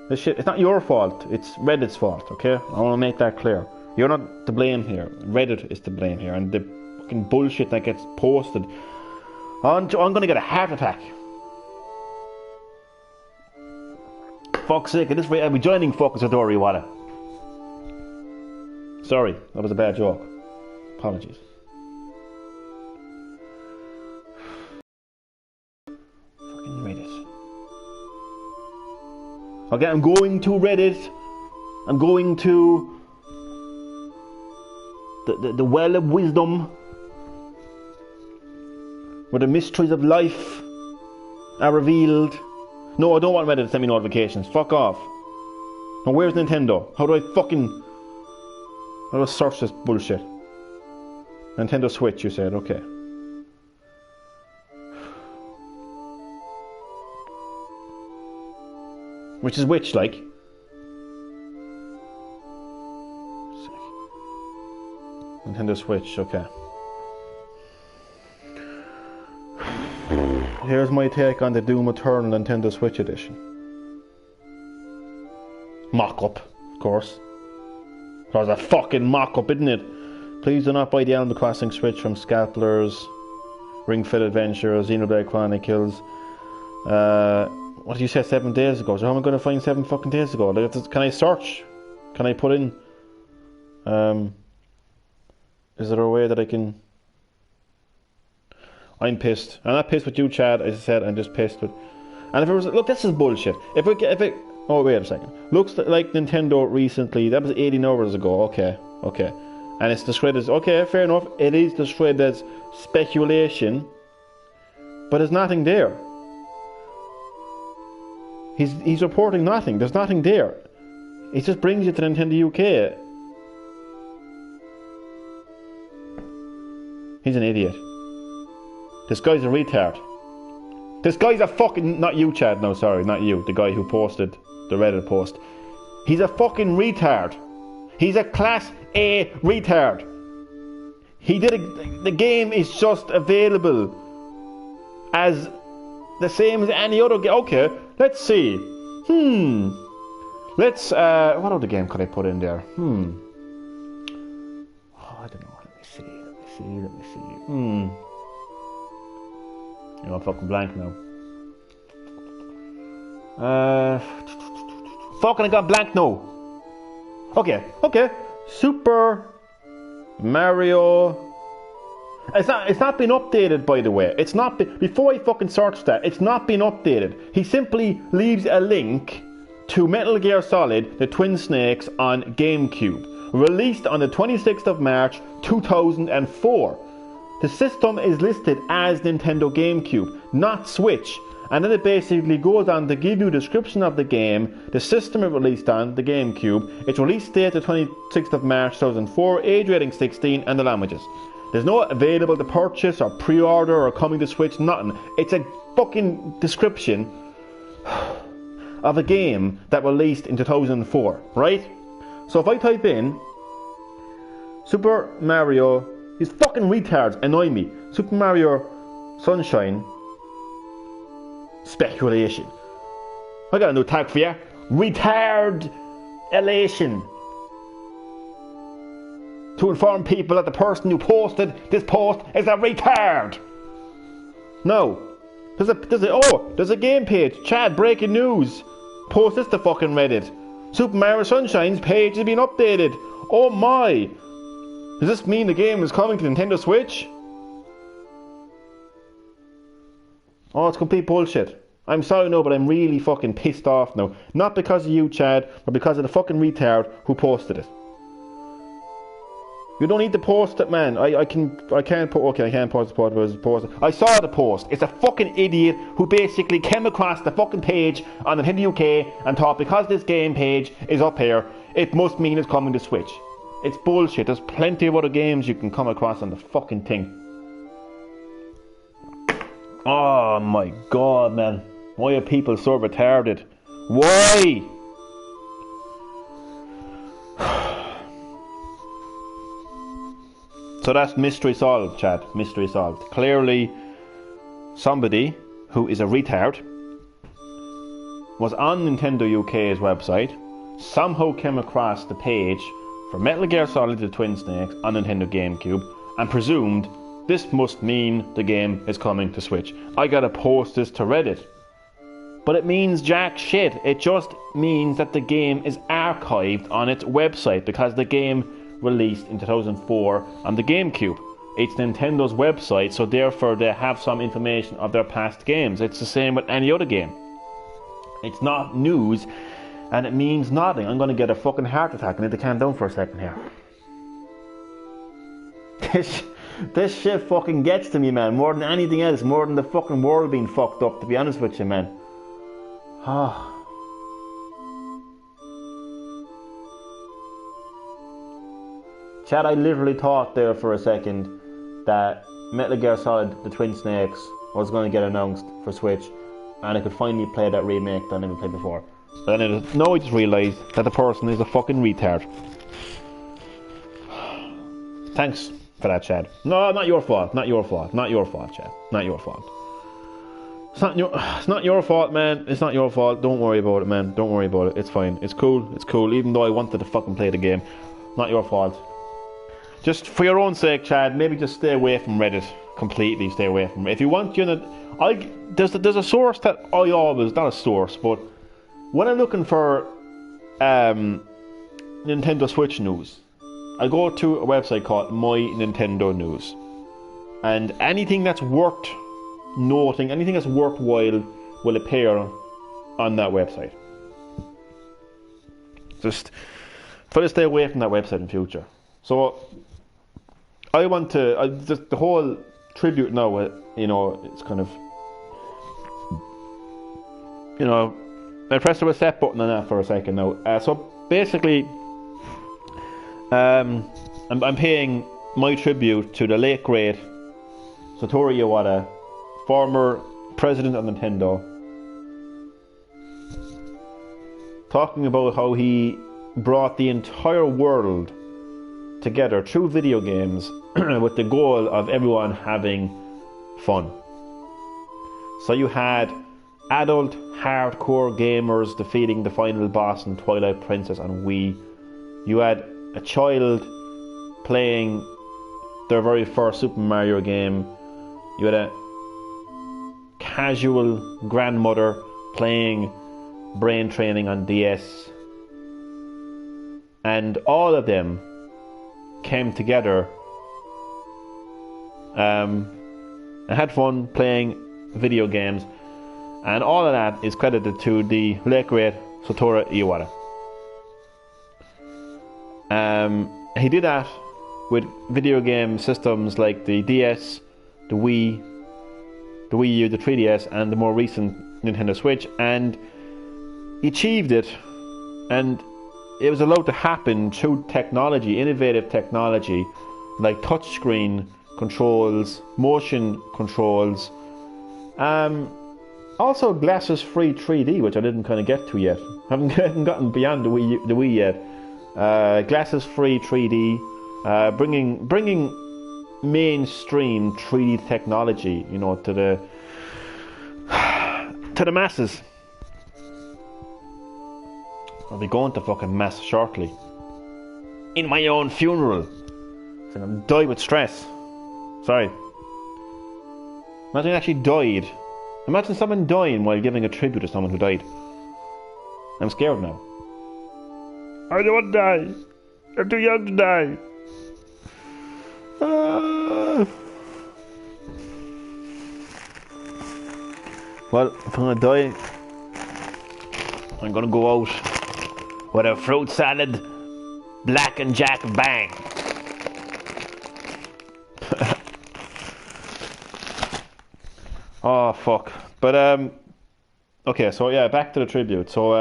This shit. It's not your fault. It's Reddit's fault. Okay, I want to make that clear. You're not to blame here. Reddit is to blame here, and the fucking bullshit that gets posted. I'm gonna get a heart attack. Fuck's sake! At this rate, I'll be joining fucking Satoru Iwata. Sorry, that was a bad joke. Apologies. Fucking Reddit. Okay, I'm going to Reddit. I'm going to the well of wisdom, where the mysteries of life are revealed. No, I don't want Reddit to send me notifications. Fuck off. Now, where's Nintendo? How do I search this bullshit? Nintendo Switch, you said. Okay. Which is which, like? Nintendo Switch, okay. Here's my take on the Doom Eternal Nintendo Switch Edition. Mock-up, of course. It was a fucking mock-up, isn't it? Please do not buy the Animal Crossing Switch from Scalpelers, Ring Fit Adventures, Xenoblade Chronicles. What did you say 7 days ago? So how am I going to find 7 fucking days ago? Can I search? Can I put in... is there a way that I can... I'm pissed. I'm not pissed with you, Chad. As I said, I'm just pissed with... And if it was... Look, this is bullshit. If it... Oh, wait a second. Looks like Nintendo recently... That was 18 hours ago. Okay. And it's described as... Okay, fair enough. It is described as speculation. But there's nothing there. He's reporting nothing. There's nothing there. It just brings you to Nintendo UK. He's an idiot. This guy's a retard. This guy's a fucking... Not you, Chad. No, sorry. Not you. The guy who posted the Reddit post. He's a fucking retard. He's a class A retard. He did the game is just available as the same as any other game. Okay, let's see. Let's... what other game could I put in there? Oh, I don't know. Let me see. You know, I'm fucking blank now. Fucking I got blank now. Okay. Super Mario It's not been updated, by the way. It's not before I fucking searched that. It's not been updated. He simply leaves a link to Metal Gear Solid: The Twin Snakes on GameCube, released on the 26th of March 2004. The system is listed as Nintendo GameCube, not Switch. And then it basically goes on to give you a description of the game, the system it released on, the GameCube, its release date the 26th of March 2004, age rating 16, and the languages. There's no available to purchase or pre-order or coming to Switch, nothing. It's a fucking description of a game that released in 2004, right? So if I type in Super Mario, these fucking retards annoy me. Super Mario Sunshine speculation. I got a new tag for you. Retard elation. To inform people that the person who posted this post is a retard. No. There's a game page. Chad, breaking news. Post this to fucking Reddit. Super Mario Sunshine's page has been updated. Oh my. Does this mean the game is coming to Nintendo Switch? Oh, it's complete bullshit. I'm sorry, no, but I'm really fucking pissed off now. Not because of you, Chad, but because of the fucking retard who posted it. You don't need to post it, man. I can't post the post. I saw the post. It's a fucking idiot who basically came across the fucking page on Nintendo UK and thought because this game page is up here, it must mean it's coming to Switch. It's bullshit. There's plenty of other games you can come across on the fucking thing. Oh my god, man. Why are people so retarded? Why? So that's mystery solved, Chad. Mystery solved. Clearly, somebody who is a retard was on Nintendo UK's website, somehow came across the page for Metal Gear Solid: The Twin Snakes on Nintendo GameCube and presumed this must mean the game is coming to Switch. I gotta post this to Reddit. But it means jack shit. It just means that the game is archived on its website because the game released in 2004 on the GameCube. It's Nintendo's website, so therefore they have some information of their past games. It's the same with any other game. It's not news, and it means nothing. I'm gonna get a fucking heart attack. I need to calm down for a second here. This shit fucking gets to me, man, more than anything else, more than the fucking world being fucked up, to be honest with you, man. Ah. Chad, I literally thought there for a second that Metal Gear Solid: The Twin Snakes was going to get announced for Switch and I could finally play that remake that I never played before. But then I just realised that the person is a fucking retard. Thanks for that, Chad. No, not your fault. Not your fault. Not your fault, Chad. Not your fault. It's not your fault, man. It's not your fault. Don't worry about it, man. Don't worry about it. It's fine. It's cool. It's cool. Even though I wanted to fucking play the game. Not your fault. Just for your own sake, Chad, maybe just stay away from Reddit. Completely stay away from it. If you want, there's a source that I always, not a source, but when I'm looking for Nintendo Switch news, I go to a website called My Nintendo News. And anything that's worth noting, anything that's worthwhile will appear on that website. Just try to stay away from that website in future. So I want to, just the whole tribute now, it's kind of, I pressed the reset button on that for a second now. So basically, I'm paying my tribute to the late great Satoru Iwata, former president of Nintendo, talking about how he brought the entire world together through video games with the goal of everyone having fun. So you had adult hardcore gamers defeating the final boss in Twilight Princess on Wii. You had a child playing their very first Super Mario game. You had a casual grandmother playing Brain Training on DS. And all of them came together I had fun playing video games, and all of that is credited to the late great Satoru Iwata. He did that with video game systems like the DS, the Wii U, the 3DS, and the more recent Nintendo Switch, and he achieved it, and it was allowed to happen through technology, innovative technology like touchscreen controls, motion controls, also glasses-free 3D, which I didn't kind of get to yet. Haven't gotten beyond the Wii yet. Glasses-free 3D, bringing mainstream 3D technology, you know, to the masses. I'll be going to fucking mass shortly. In my own funeral. So I'm gonna die with stress. Sorry. Imagine I actually died. Imagine someone dying while giving a tribute to someone who died. I'm scared now. I don't want to die. I'm too young to die. Well, if I'm gonna die, I'm gonna go out with a fruit salad, black and jack bang. Oh fuck. But okay, so yeah, back to the tribute. So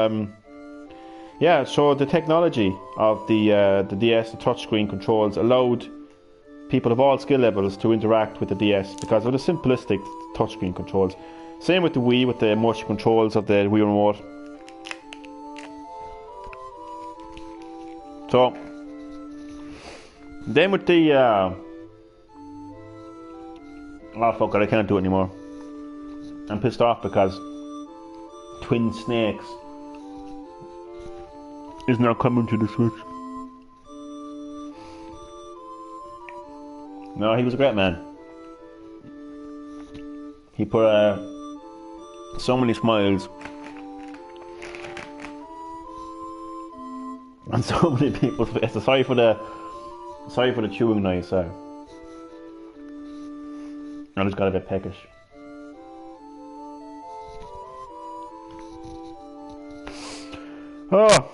yeah, so the technology of the DS, the touchscreen controls, allowed people of all skill levels to interact with the DS because of the simplistic touchscreen controls. Same with the Wii, with the motion controls of the Wii remote. So then with the oh fuck it, I can't do it anymore. I'm pissed off because Twin Snakes is now coming to the Switch. No, he was a great man. He put so many smiles on so many people's faces. Sorry for the chewing noise. I just got a bit peckish. Oh,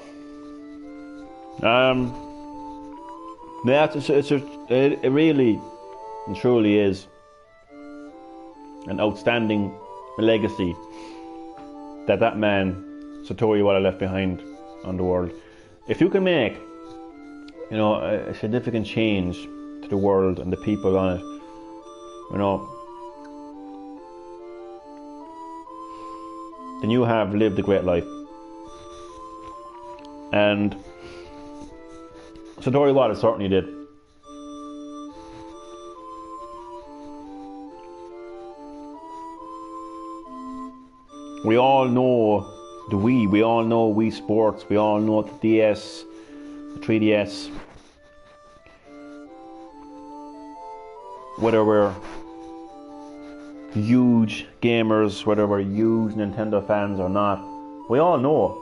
yeah, it really and truly is an outstanding legacy that man Satoru Iwata left behind on the world. If you can make, you know, a significant change to the world and the people on it, you know, then you have lived a great life. And Satoru Iwata certainly did. We all know the Wii, we all know Wii Sports, we all know the DS, the 3DS. Whether we're huge gamers, whether we're huge Nintendo fans or not, we all know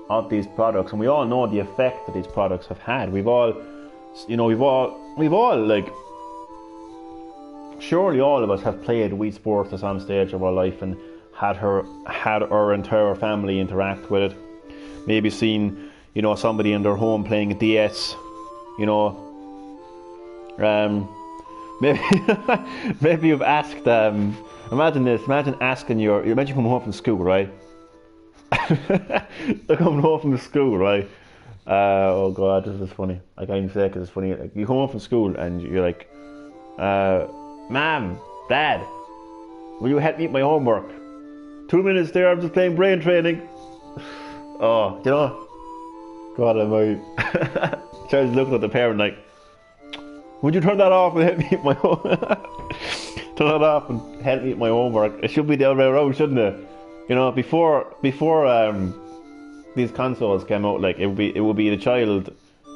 of these products, and we all know the effect that these products have had. We've all, you know, we've all like, surely all of us have played Wii Sports at some stage of our life and had our entire family interact with it. Maybe seen, you know, somebody in their home playing a DS, you know. Maybe you've asked. Imagine this. Imagine asking imagine coming home from school, right? They're coming home from school, right? Oh god, this is funny. I can't even say it because it's funny. Like, you come home from school and you're like, Mom, Dad, will you help me with my homework? 2 minutes there, I'm just playing brain training. Oh, you know, God almighty. Child's looking at the parent like, would you turn that off and help me with my homework? Turn that off and help me with my homework. It should be the other way around, shouldn't it? You know, before these consoles came out, like it would be the child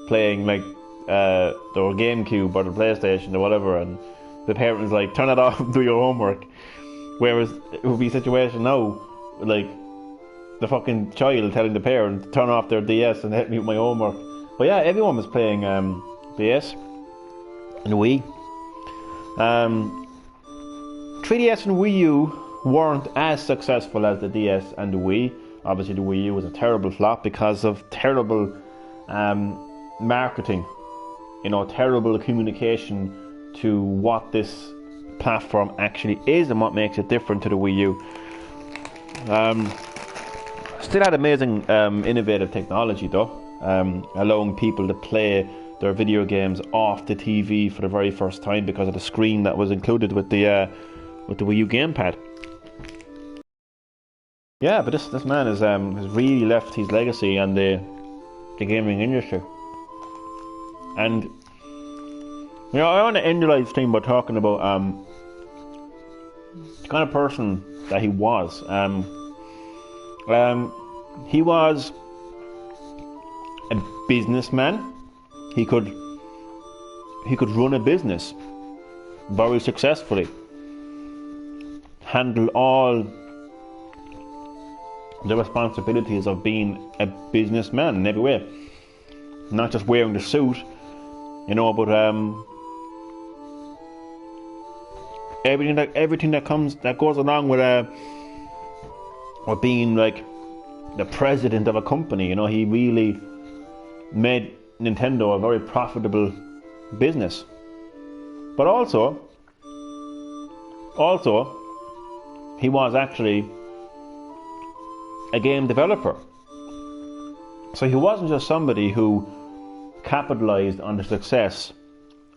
playing like their GameCube or the PlayStation or whatever, and the parent was like, turn it off and do your homework. Whereas it would be a situation now, like the fucking child telling the parent to turn off their DS and help me with my homework. But yeah, everyone was playing DS and Wii. 3DS and Wii U weren't as successful as the DS and the Wii. Obviously the Wii U was a terrible flop because of terrible marketing, terrible communication to what this platform actually is and what makes it different to the Wii U. Still had amazing innovative technology though, allowing people to play their video games off the TV for the very first time because of the screen that was included with the Wii U gamepad. Yeah, but this man has really left his legacy on the gaming industry. And I want to end the live stream by talking about the kind of person that he was. He was a businessman. He could run a business very successfully, handle all the responsibilities of being a businessman in every way, not just wearing the suit, but everything that goes along with being like the president of a company. He really made Nintendo a very profitable business. But also he was actually a game developer. So he wasn't just somebody who capitalized on the success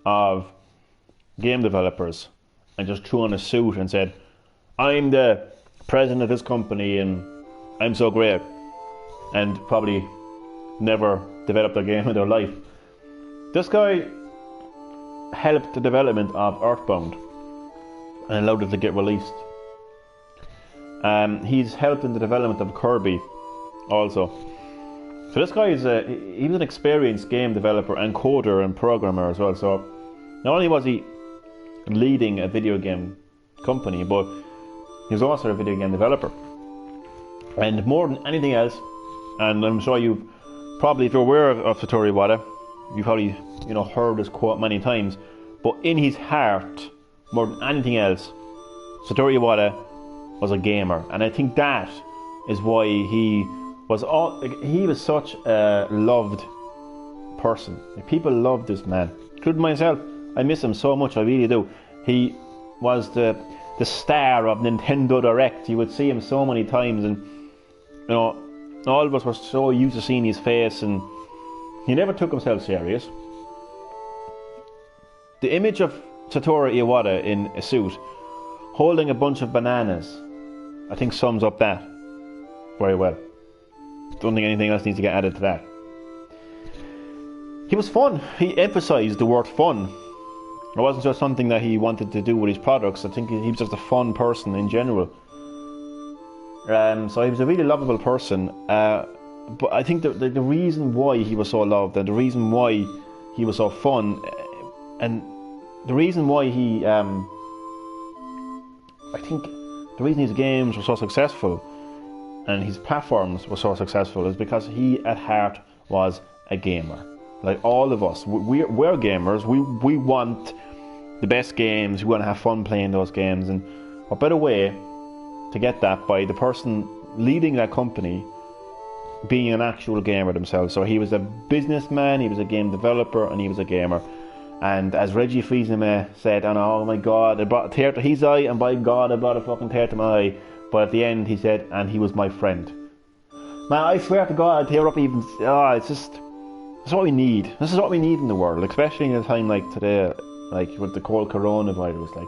of game developers and just threw on a suit and said, I'm the president of this company and I'm so great, and probably never developed a game in their life. This guy helped the development of Earthbound and allowed it to get released. He's helped in the development of Kirby also. So this guy he was an experienced game developer and coder and programmer as well. So not only was he leading a video game company, but he was also a video game developer. And more than anything else, and I'm sure you've probably, if you're aware of Satoru Iwata, you've probably heard this quote many times, but in his heart, more than anything else, Satoru Iwata was a gamer. And I think that is why he was such a loved person. People loved this man, including myself. I miss him so much, I really do. He was the star of Nintendo Direct. You would see him so many times, and all of us were so used to seeing his face, and he never took himself serious. The image of Satoru Iwata in a suit holding a bunch of bananas, I think sums up that very well. Don't think anything else needs to get added to that. He was fun. He emphasised the word fun. It wasn't just something that he wanted to do with his products. I think he was just a fun person in general. So he was a really lovable person. But I think the reason why he was so loved, and the reason why he was so fun, and the reason why he, I think the reason his games were so successful and his platforms were so successful is because he at heart was a gamer. Like all of us, we're gamers. We want the best games. We want to have fun playing those games, and what better way to get that by the person leading that company being an actual gamer themselves. So he was a businessman, he was a game developer, and he was a gamer. And as Reggie Fils-Aimé said, oh my God, I brought a tear to his eye, and by God, I brought a fucking tear to my eye. But at the end, he said, and he was my friend. Man, I swear to God, I'd tear up even. It's just, that's what we need. This is what we need in the world, especially in a time like today, like with the cold coronavirus. Like,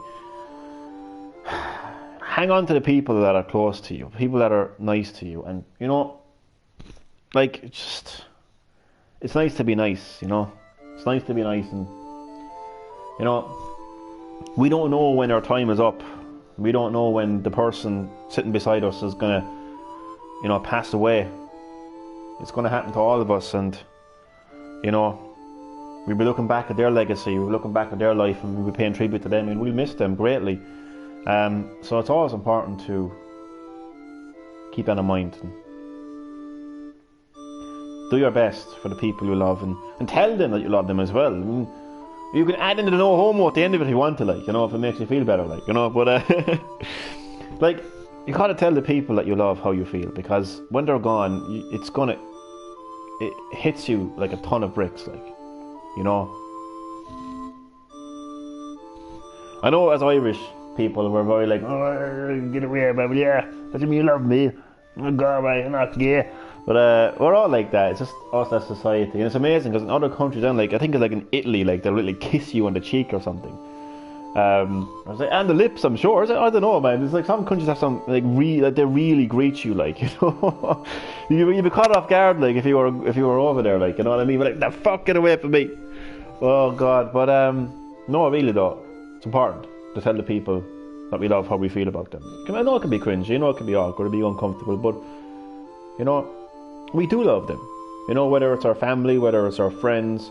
hang on to the people that are close to you, people that are nice to you, and like, it's nice to be nice. It's nice to be nice, and we don't know when our time is up. We don't know when the person sitting beside us is gonna, pass away. It's gonna happen to all of us, and we'll be looking back at their legacy, we'll be looking back at their life, and we'll be paying tribute to them, and we'll miss them greatly. So it's always important to keep that in mind. And do your best for the people you love, and tell them that you love them as well. I mean, You can add in the no homo at the end of it if you want to, like, you know, if it makes you feel better, like, you know, but, like, you gotta tell the people that you love how you feel, because when they're gone, it hits you like a ton of bricks, like, you know. I know as Irish people, we're very like, oh, get away, baby, yeah, doesn't mean you love me, oh God, you're not gay. But we're all like that. It's just us as society, and it's amazing because in other countries, and like I think it's like in Italy, like they'll really kiss you on the cheek or something. I was like, and the lips, I'm sure. I don't know, man. It's like some countries have some like they really greet you, like, you know, you'd be caught off guard, like if you were over there, like, you know what I mean? But like, the fuck, get away from me! Oh God! But no, really though, it's important to tell the people that we love how we feel about them. I know it can be cringe, you know, it can be awkward, it can be uncomfortable, but you know, we do love them. You know, whether it's our family, whether it's our friends,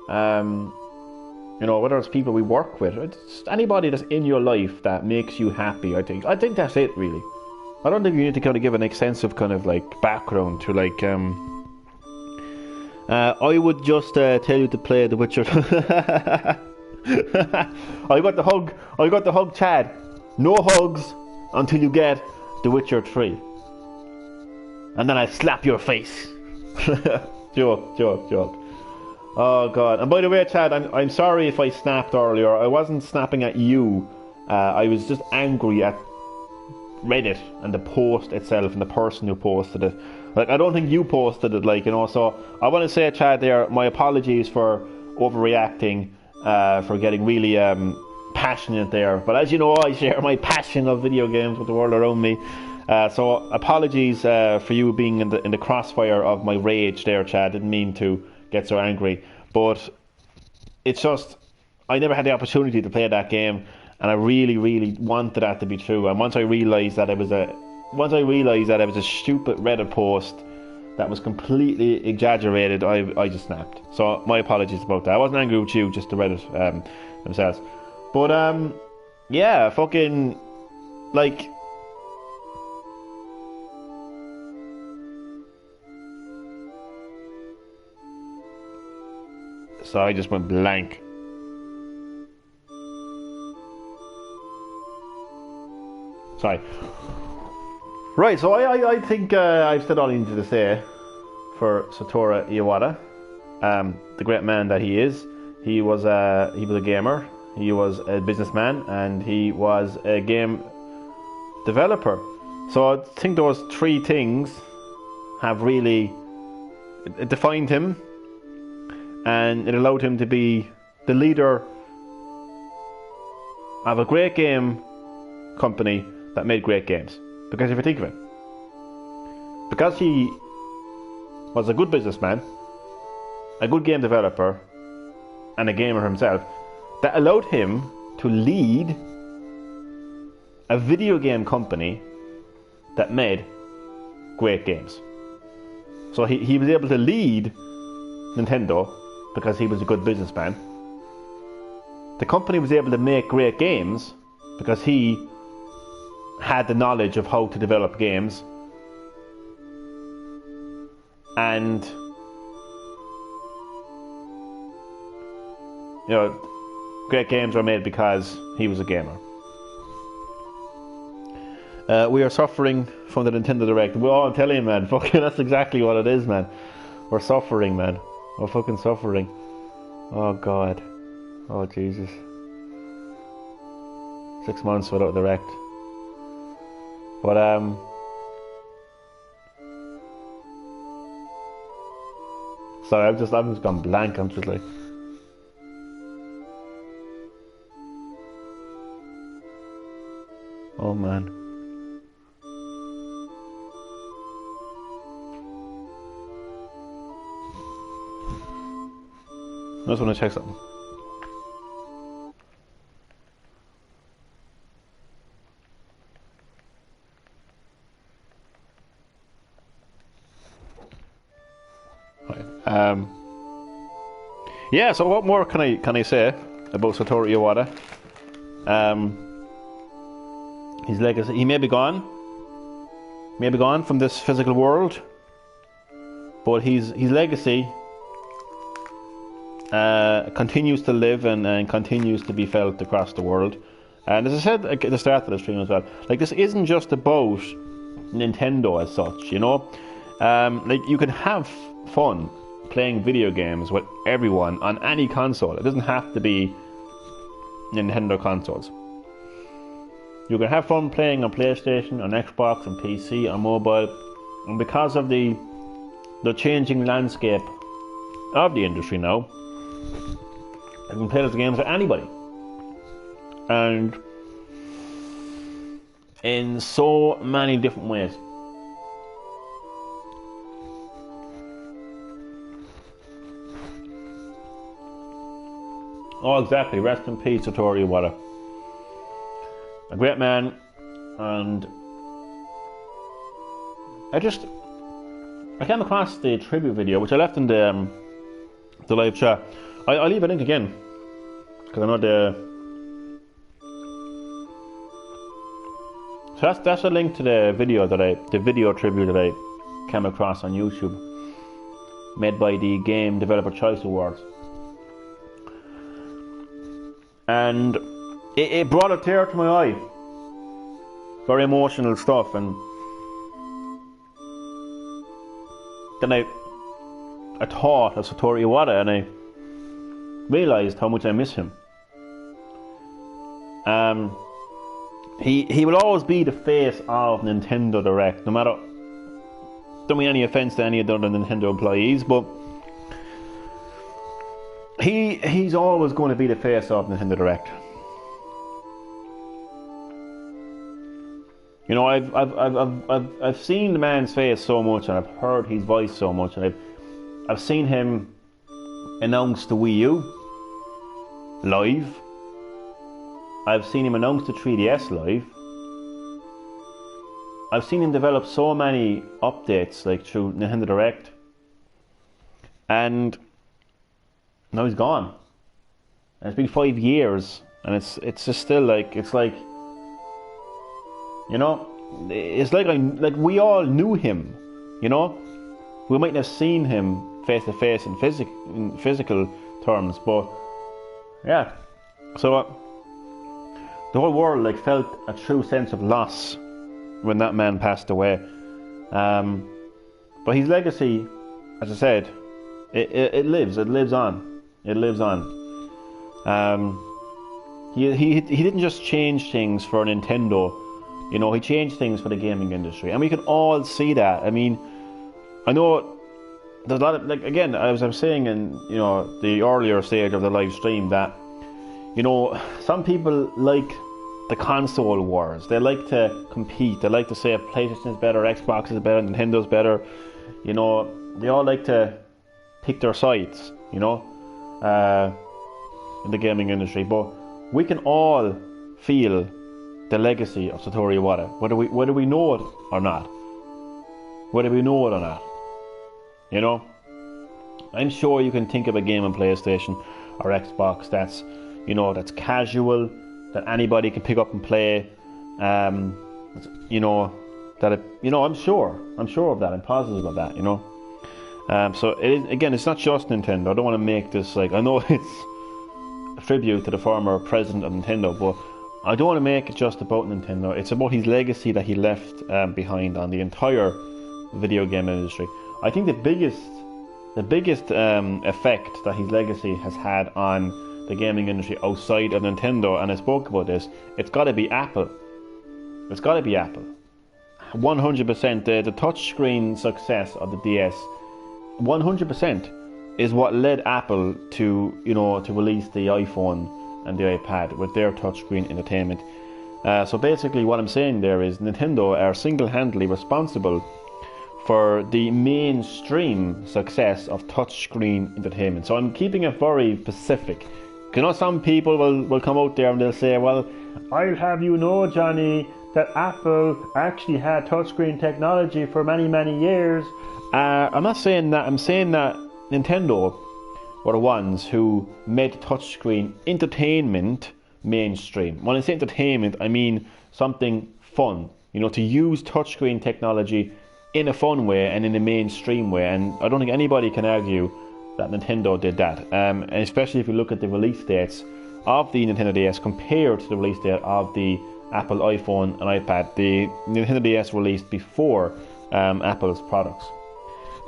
you know, whether it's people we work with, it's anybody that's in your life that makes you happy. I think that's it, really. I don't think you need to kind of give an extensive kind of like background to like. I would just tell you to play The Witcher. I got the hug, Chad. No hugs until you get The Witcher 3. And then I slap your face. Joke. Oh God! And by the way, Chad, I'm sorry if I snapped earlier. I wasn't snapping at you. I was just angry at Reddit and the post itself and the person who posted it. Like, I don't think you posted it, like, you know. So I want to say, Chad, there, my apologies for overreacting, for getting really passionate there. But as you know, I share my passion of video games with the world around me. So apologies for you being in the crossfire of my rage there, Chad. Didn't mean to get so angry, but it's just I never had the opportunity to play that game, and I really wanted that to be true. And once I realised that it was a stupid Reddit post that was completely exaggerated, I just snapped. So my apologies about that. I wasn't angry with you, just the Reddit themselves. But yeah, fucking like. So I just went blank. Sorry. Right, so I think I've said all I needed to say for Satoru Iwata, the great man that he is. He was a gamer, he was a businessman, and he was a game developer. So I think those three things have really defined him. And it allowed him to be the leader of a great game company that made great games. Because if you think of it, because he was a good businessman, a good game developer, and a gamer himself, that allowed him to lead a video game company that made great games. So he was able to lead Nintendo because he was a good businessman. The company was able to make great games because he had the knowledge of how to develop games. And you know, great games were made because he was a gamer. We are suffering from the Nintendo Direct. Well, I'm telling you, man, fucking that's exactly what it is, man. We're suffering, man. We're fucking suffering. Oh God. Oh Jesus. 6 months without the Direct. But sorry, I'm just gone blank. I'm just like. Oh man. I just want to check something. Right. Yeah. So what more can I say about Satoru Iwata? His legacy. He may be gone from this physical world, but his legacy continues to live and continues to be felt across the world. And as I said at the start of the stream as well, like, this isn't just about Nintendo as such, you know. Like, you can have fun playing video games with everyone on any console. It doesn't have to be Nintendo consoles. You can have fun playing on PlayStation, on Xbox, on PC, on mobile, and because of the changing landscape of the industry now, you can play those games with anybody, and in so many different ways. Oh, exactly. Rest in peace, Satoru Iwata. A great man, and I came across the tribute video, which I left in the live chat. I'll leave a link again, because I know so that's a link to the video tribute that I came across on YouTube, made by the Game Developer Choice Awards. And it brought a tear to my eye. Very emotional stuff, and then I thought of Satoru Iwata, and I realised how much I miss him. He will always be the face of Nintendo Direct, no matter. Don't mean any offence to any of the other Nintendo employees, but he's always going to be the face of Nintendo Direct. You know, I've seen the man's face so much, and I've heard his voice so much, and I've seen him announce the Wii U live. I've seen him announce the 3DS live. I've seen him develop so many updates, like through Nintendo Direct, and now he's gone. And it's been 5 years, and it's just still like, it's like, you know, it's like we all knew him, you know. We mightn't have seen him face to face in physical terms, but yeah. So the whole world like felt a true sense of loss when that man passed away. But his legacy, as I said, it lives on. It lives on. He didn't just change things for Nintendo. You know, he changed things for the gaming industry, and we can all see that. I mean, I know there's a lot of, like, again, as I was saying in, you know, the earlier stage of the live stream, that, you know, some people like the console wars. They like to compete. They like to say PlayStation is better, Xbox is better, Nintendo's better. You know, they all like to pick their sides, you know, in the gaming industry. But we can all feel the legacy of Satoru Iwata, whether we know it or not. Whether we know it or not. You know? I'm sure you can think of a game on PlayStation or Xbox that's, you know, that's casual, that anybody can pick up and play. You know, that it, you know, I'm sure of that. I'm positive of that, you know. So it is, again, it's not just Nintendo. I don't want to make this like, I know it's a tribute to the former president of Nintendo, but I don't want to make it just about Nintendo. It's about his legacy that he left behind on the entire video game industry. I think the biggest effect that his legacy has had on the gaming industry outside of Nintendo, and I spoke about this, it's got to be Apple. It's got to be Apple. 100%. The touchscreen success of the DS, 100%, is what led Apple to, you know, to release the iPhone and the iPad with their touchscreen entertainment. So basically what I'm saying there is Nintendo are single-handedly responsible for the mainstream success of touchscreen entertainment. So I'm keeping it very specific. You know, some people will come out there and they'll say, well, I'll have you know, Johnny, that Apple actually had touchscreen technology for many, many years. I'm not saying that. I'm saying that Nintendo were the ones who made touchscreen entertainment mainstream. When I say entertainment, I mean something fun. You know, to use touchscreen technology in a fun way and in a mainstream way. And I don't think anybody can argue that Nintendo did that, and especially if you look at the release dates of the Nintendo DS compared to the release date of the Apple iPhone and iPad. The Nintendo DS released before Apple's products.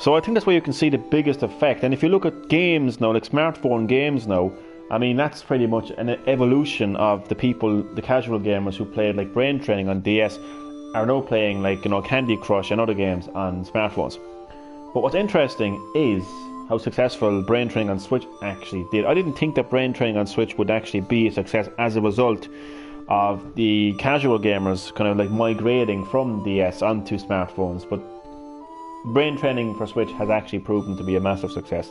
So I think that's where you can see the biggest effect. And if you look at games now, like smartphone games now, I mean, that's pretty much an evolution of the people, the casual gamers who played like Brain Training on DS are now playing like, you know, Candy Crush and other games on smartphones. But what's interesting is how successful Brain Training on Switch actually did. I didn't think that Brain Training on Switch would actually be a success as a result of the casual gamers kind of like migrating from DS onto smartphones, but Brain Training for Switch has actually proven to be a massive success.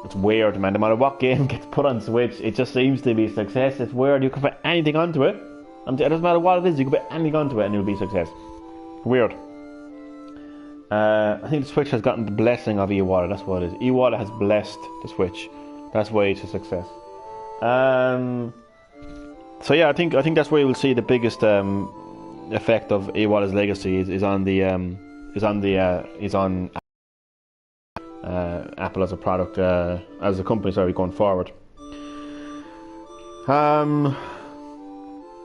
It's weird, man. No matter what game gets put on Switch, it just seems to be a success. It's weird. You can put anything onto it. It doesn't matter what it is. You can put anything onto it and it'll be a success. Weird. I think the Switch has gotten the blessing of Iwata. That's what it is. Iwata has blessed the Switch. That's why it's a success. So yeah, I think that's where you will see the biggest effect of Iwata's legacy is on Apple as a product, as a company, sorry, going forward.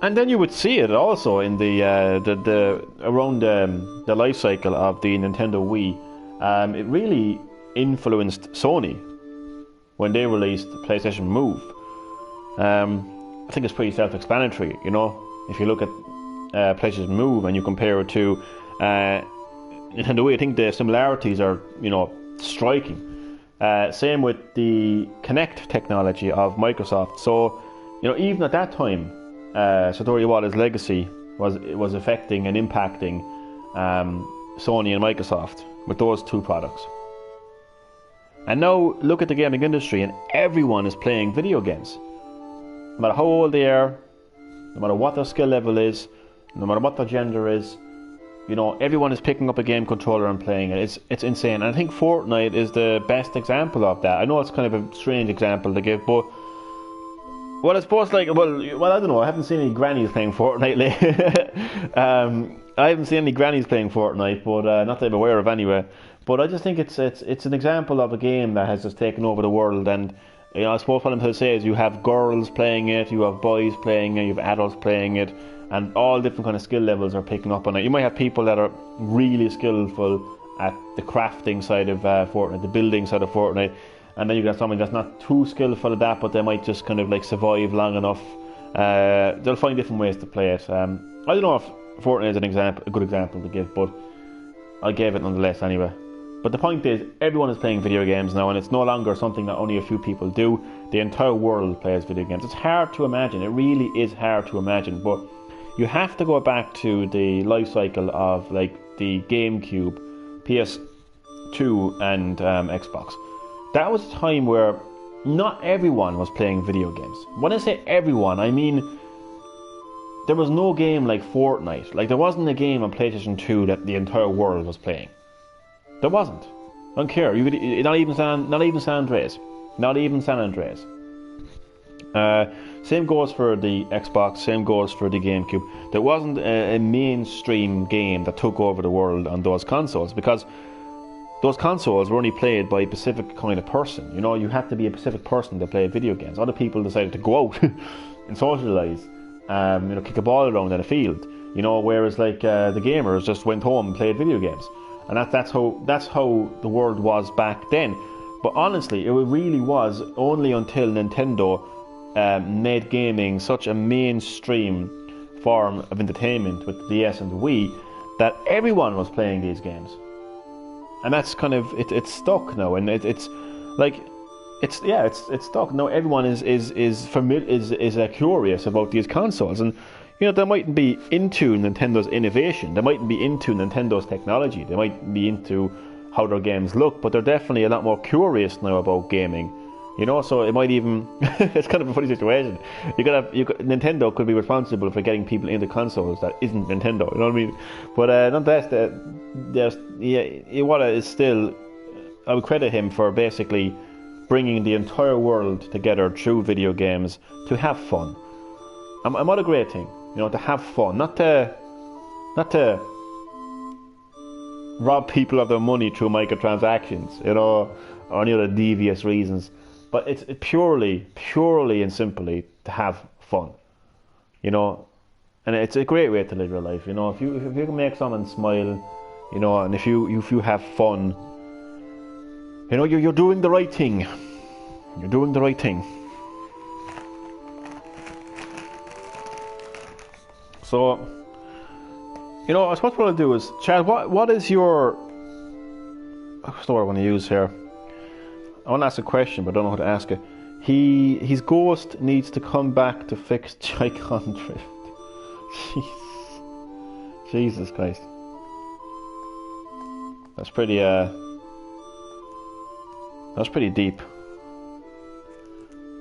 And then you would see it also in the around the life cycle of the Nintendo Wii. It really influenced Sony when they released the PlayStation Move. I think it's pretty self-explanatory, you know. If you look at PlayStation Move and you compare it to Nintendo Wii, I think the similarities are, you know, striking. Same with the Kinect technology of Microsoft. So, you know, even at that time, Satoru Iwata's legacy was affecting and impacting Sony and Microsoft with those two products. And now look at the gaming industry, and everyone is playing video games. No matter how old they are, no matter what their skill level is, no matter what their gender is, you know, everyone is picking up a game controller and playing it. It's insane. And I think Fortnite is the best example of that. I know it's kind of a strange example to give, but well, I suppose like, well, I don't know. I haven't seen any grannies playing Fortnite lately. I haven't seen any grannies playing Fortnite, but not that I'm aware of anyway. But I just think it's an example of a game that has just taken over the world. And you know, I suppose what I'm trying to say is you have girls playing it, you have boys playing it, you have adults playing it, and all different kind of skill levels are picking up on it. You might have people that are really skillful at the crafting side of Fortnite, the building side of Fortnite, and then you got someone that's not too skillful at that, but they might just kind of like survive long enough. They'll find different ways to play it. I don't know if Fortnite is a good example to give, but I gave it nonetheless anyway. But the point is, everyone is playing video games now, and it's no longer something that only a few people do. The entire world plays video games. It's hard to imagine. It really is hard to imagine. But you have to go back to the life cycle of like the GameCube, PS2, and Xbox. That was a time where not everyone was playing video games. When I say everyone, I mean there was no game like Fortnite. Like there wasn't a game on PlayStation 2 that the entire world was playing. There wasn't. I don't care. You could not even San Andreas. Not even San Andreas. Same goes for the Xbox. Same goes for the GameCube. There wasn't a mainstream game that took over the world on those consoles, because those consoles were only played by a specific kind of person. You know, you had to be a specific person to play video games. Other people decided to go out and socialise. You know, kick a ball around in a field. You know, whereas like the gamers just went home and played video games. And that's how the world was back then. But honestly, it really was only until Nintendo made gaming such a mainstream form of entertainment with the DS and the Wii that everyone was playing these games. And that's kind of it's stuck now, and it's stuck now. Everyone is familiar, is curious about these consoles, and you know, they mightn't be into Nintendo's innovation, they mightn't be into Nintendo's technology, they might be into how their games look, but they're definitely a lot more curious now about gaming. You know, so it might even it's kind of a funny situation. Nintendo could be responsible for getting people into consoles that isn't Nintendo. You know what I mean? But nonetheless, Iwata is still. I would credit him for basically bringing the entire world together through video games to have fun. And what a great thing, you know, to have fun, not to rob people of their money through microtransactions, you know, or any other devious reasons. But it's purely and simply to have fun, you know. And it's a great way to live your life, you know. If you can make someone smile, you know, and if you have fun, you know, you're doing the right thing. You're doing the right thing. So, you know, I suppose what I'll do is, Chad, what is your... What's the word I want to use here? I want to ask a question, but I don't know how to ask it. His ghost needs to come back to fix Icon Drift. Jesus Christ. That's pretty deep.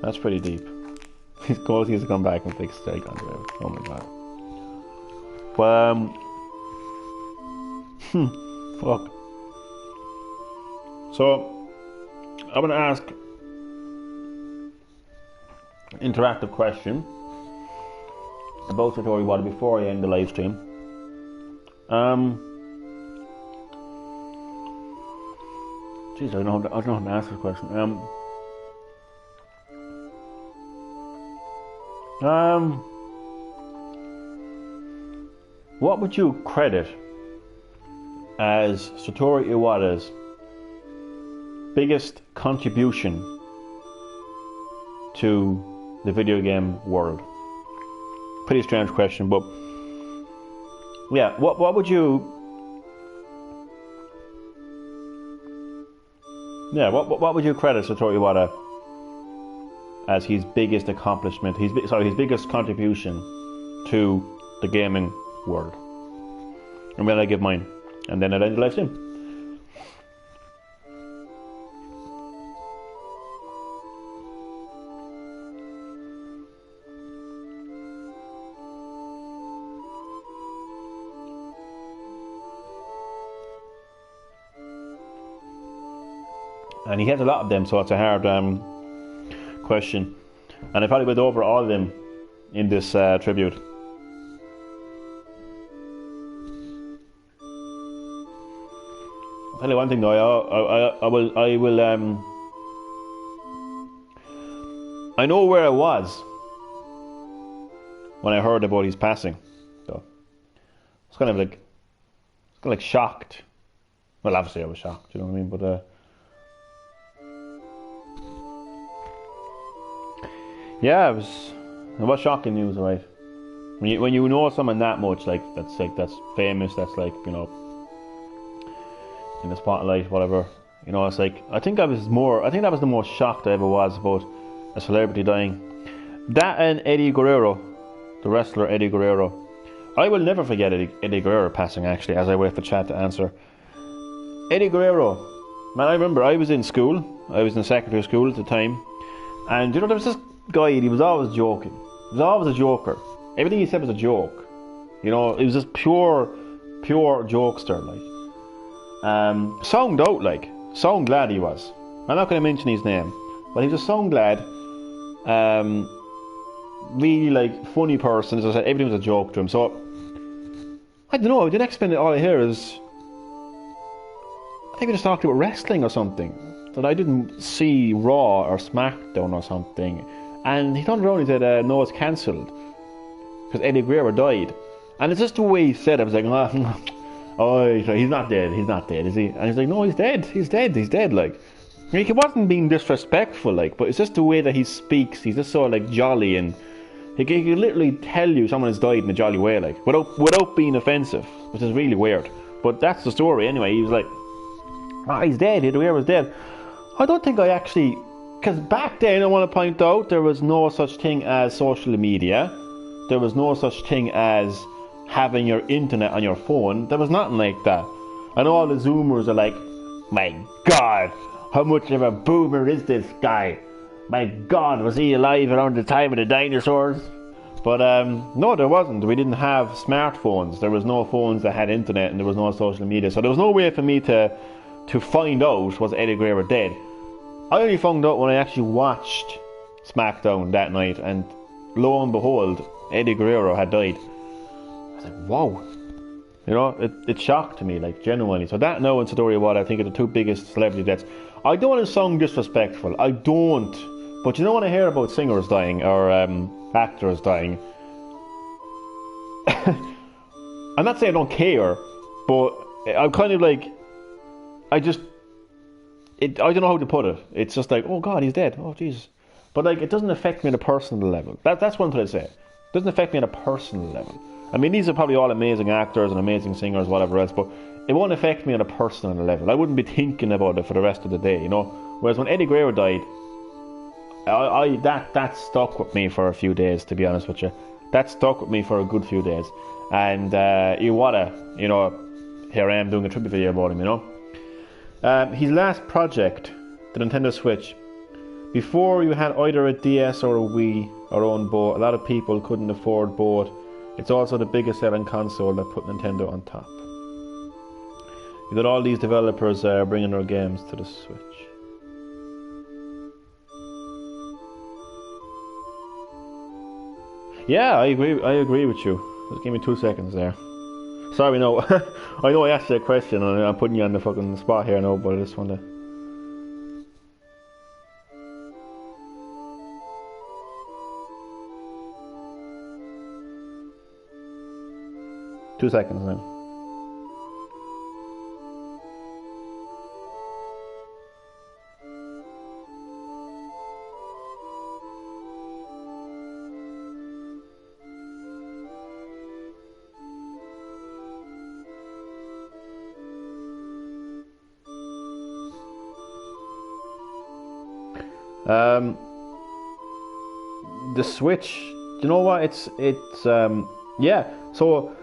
That's pretty deep. His ghost needs to come back and fix Icon Drift. Oh my god. Fuck. So, I'm going to ask an interactive question about Satoru Iwata before I end the live stream. Jeez, I don't know how to ask this question. What would you credit as Satoru Iwata's biggest contribution to the video game world? Pretty strange question, but yeah, what would you... Yeah, what would you credit Satoru Iwata as his biggest accomplishment, his biggest contribution to the gaming world? And when I give mine, and then I'll end the live stream. And he has a lot of them, so it's a hard question. And I probably went over all of them in this tribute. I'll tell you one thing though, I know where I was when I heard about his passing. So it's kind of like shocked. Well, obviously I was shocked, you know what I mean? But yeah, it was shocking news, right? When you know someone that much, that's famous, that's like, you know, in the spotlight, whatever, you know, it's like, I think that was the most shocked I ever was about a celebrity dying. That and Eddie Guerrero, the wrestler Eddie Guerrero. I will never forget Eddie Guerrero passing, actually, as I wait for chat to answer. Eddie Guerrero, man, I remember I was in school, I was in secondary school at the time, and you know, there was this guy, he was always joking. He was always a joker. Everything he said was a joke. You know, it was just pure jokester, like. Sound out, like. Sound glad he was. I'm not going to mention his name, but he was a sound glad, really, like, funny person. As I said, everything was a joke to him. So, I don't know, the next minute all I hear is, I think we just talked about wrestling or something. That I didn't see Raw or SmackDown or something. And he turned around and said, no, it's cancelled. Because Eddie Guerrero died. And it's just the way he said it. I was like, oh, he's not dead, is he? And he's like, no, he's dead, like. He wasn't being disrespectful, like, but it's just the way that he speaks. He's just so, like, jolly, and he can literally tell you someone has died in a jolly way, like, without being offensive, which is really weird. But that's the story, anyway. He was like, he's dead, Eddie Guerrero's dead. I don't think I actually... Because back then, I want to point out, there was no such thing as social media. There was no such thing as having your internet on your phone. There was nothing like that. I know all the Zoomers are like, my God, how much of a boomer is this guy? My God, was he alive around the time of the dinosaurs? But no, there wasn't. We didn't have smartphones. There was no phones that had internet, and there was no social media. So there was no way for me to find out, was Eddie Guerrero dead? I only found out when I actually watched SmackDown that night, and lo and behold, Eddie Guerrero had died. I was like, wow. You know, it shocked me, like, genuinely. So that now and Satoru Iwata, I think, are the two biggest celebrity deaths. I don't want to sound disrespectful. I don't. But you know, when I hear about singers dying or actors dying, I'm not saying I don't care, but I'm kind of like, I don't know how to put it. It's just like, oh God, he's dead. Oh Jesus. But like, it doesn't affect me on a personal level. That's one thing I'd say. It doesn't affect me on a personal level. I mean, these are probably all amazing actors and amazing singers, whatever else, but it won't affect me on a personal level. I wouldn't be thinking about it for the rest of the day, you know. Whereas when Eddie Guerrero died, that stuck with me for a few days, to be honest with you. That stuck with me for a good few days. And Iwata, you know, here I am doing a tribute video about him, you know. His last project, the Nintendo Switch. Before you had either a DS or a Wii or own both, a lot of people couldn't afford both. It's also the biggest selling console that put Nintendo on top. You got all these developers bringing their games to the Switch. Yeah, I agree with you. Just give me 2 seconds there. Sorry, no. I know I asked you a question and I'm putting you on the fucking spot here now, but I just want to... Two seconds now. The Switch, you know what? It's yeah. So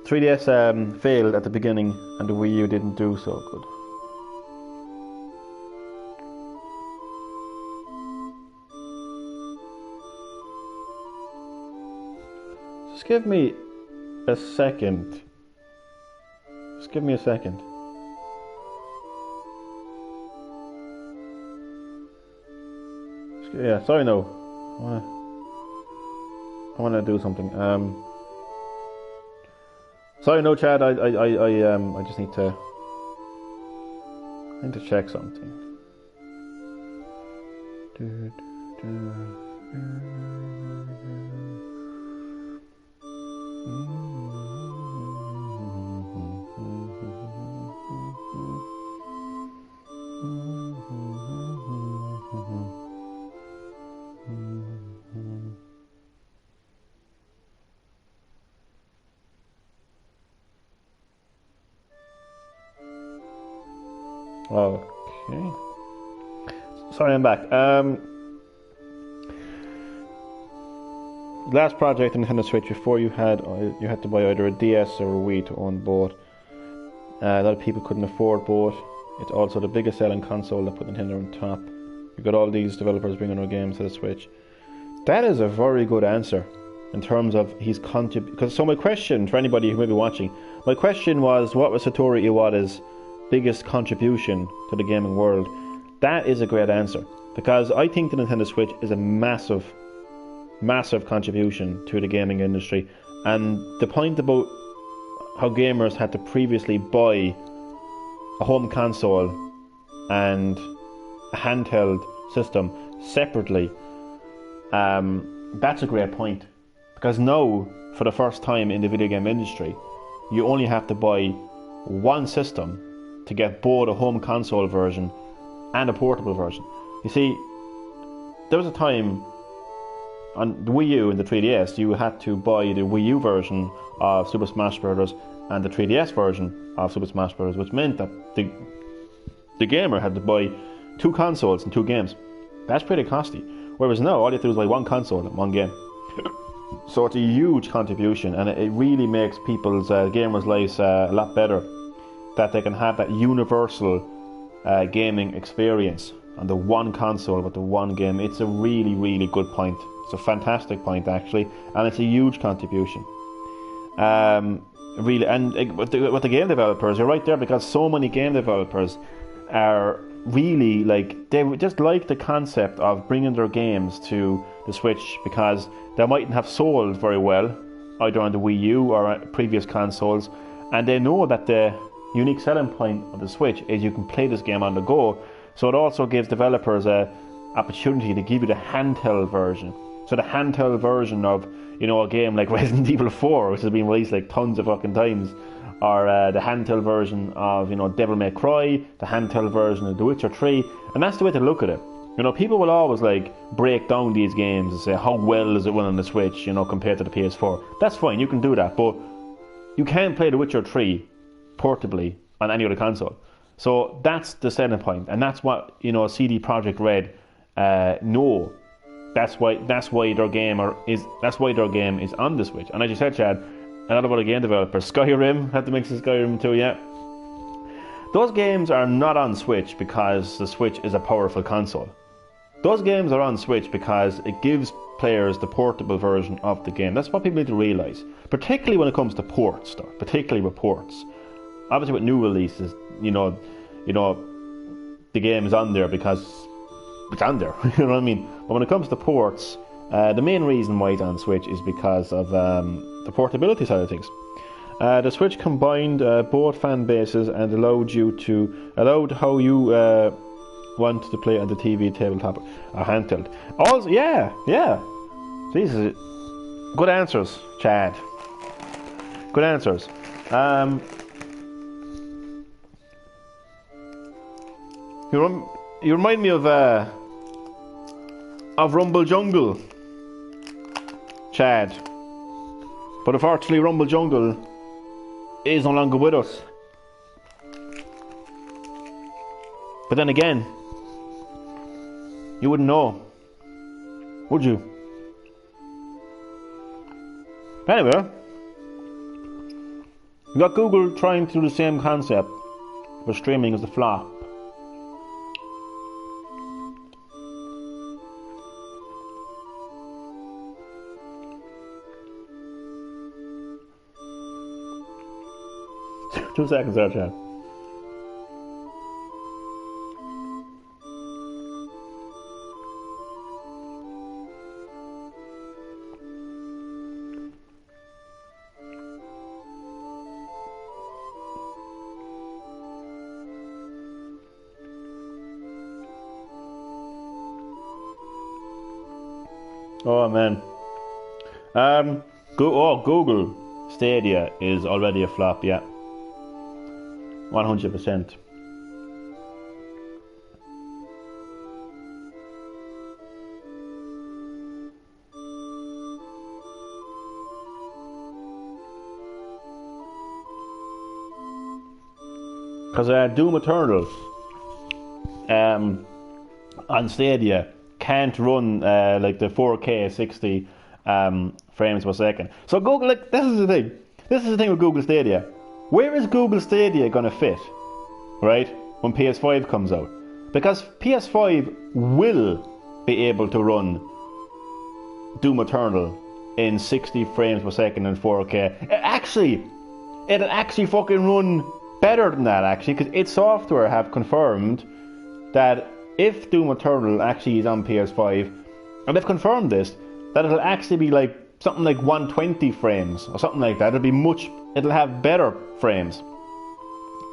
3DS failed at the beginning, and the Wii U didn't do so good. Just give me a second. Just give me a second. Yeah, sorry, no. I wanna do something. Sorry, no, Chad. I just need to. I need to check something. Okay. Sorry, I'm back. Last project on Nintendo Switch. Before you had to buy either a DS or a Wii to own both. A lot of people couldn't afford both. It's also the biggest selling console that put Nintendo on top. You got all these developers bringing their games to the Switch. That is a very good answer in terms of his contribution. So my question for anybody who may be watching, my question was, what was Satoru Iwata's biggest contribution to the gaming world? That is a great answer, because I think the Nintendo Switch is a massive contribution to the gaming industry. And the point about how gamers had to previously buy a home console and a handheld system separately, that's a great point, because now, for the first time in the video game industry, you only have to buy one system to get both a home console version and a portable version. You see, there was a time on the Wii U and the 3DS you had to buy the Wii U version of Super Smash Bros. And the 3DS version of Super Smash Bros., which meant that the gamer had to buy two consoles and two games. That's pretty costly. Whereas now, all you have to do is buy one console and one game. So it's a huge contribution, and it really makes people's gamers' lives a lot better, that they can have that universal gaming experience on the one console with the one game. It's a really, really good point. It's a fantastic point, actually, and it's a huge contribution. Really, and with the game developers, you're right there, because so many game developers are really they just like the concept of bringing their games to the Switch, because they mightn't have sold very well either on the Wii U or previous consoles, and they know that the unique selling point of the Switch is you can play this game on the go. So it also gives developers a opportunity to give you the handheld version. So the handheld version of, you know, a game like Resident Evil 4, which has been released like tons of fucking times, or the handheld version of, you know, Devil May Cry, the handheld version of The Witcher 3, and that's the way to look at it. You know, people will always like break down these games and say how well is it run on the Switch, you know, compared to the PS4. That's fine, you can do that, but you can't play The Witcher 3 portably on any other console. So that's the selling point, and that's what, you know, CD Projekt Red know. That's why their game is on the Switch. And as you said, Chad, a lot of other game developers, Skyrim, had to mix the Skyrim too, yeah. Those games are not on Switch because the Switch is a powerful console. Those games are on Switch because it gives players the portable version of the game. That's what people need to realise, particularly when it comes to ports, though. Particularly with ports. Obviously, with new releases, you know, the game is on there because it's on there. You know what I mean? But when it comes to ports, the main reason why it's on Switch is because of the portability side of things. The Switch combined both fan bases and allowed how you want to play on the TV, tabletop, or handheld. Also, yeah. Jesus, good answers, Chad. Good answers. You remind me of Rumble Jungle, Chad. But unfortunately, Rumble Jungle is no longer with us. But then again, you wouldn't know, would you? Anyway, you got Google trying to do the same concept, but streaming is the flop. Two seconds there, Chad. Oh man. Google Stadia is already a flop, yeah. 100%. Because Doom Eternal on Stadia can't run like the 4K 60 frames per second. So Google, like, this is the thing. This is the thing with Google Stadia. Where is Google Stadia going to fit, right, when PS5 comes out? Because PS5 will be able to run Doom Eternal in 60 frames per second and 4K. It'll actually fucking run better than that, actually, because its software have confirmed that if Doom Eternal actually is on PS5, and they've confirmed this, that it'll actually be like something like 120 frames or something like that. It'll have better frames,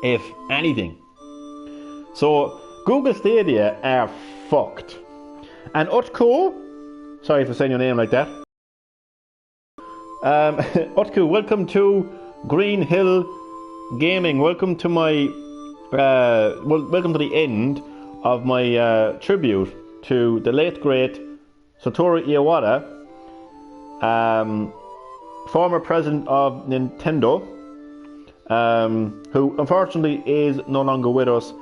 if anything. So Google Stadia are fucked. And Utko, sorry for saying your name like that. Utko, welcome to Green-HillGaming. Welcome to my welcome to the end of my tribute to the late great Satoru Iwata, former president of Nintendo, who unfortunately is no longer with us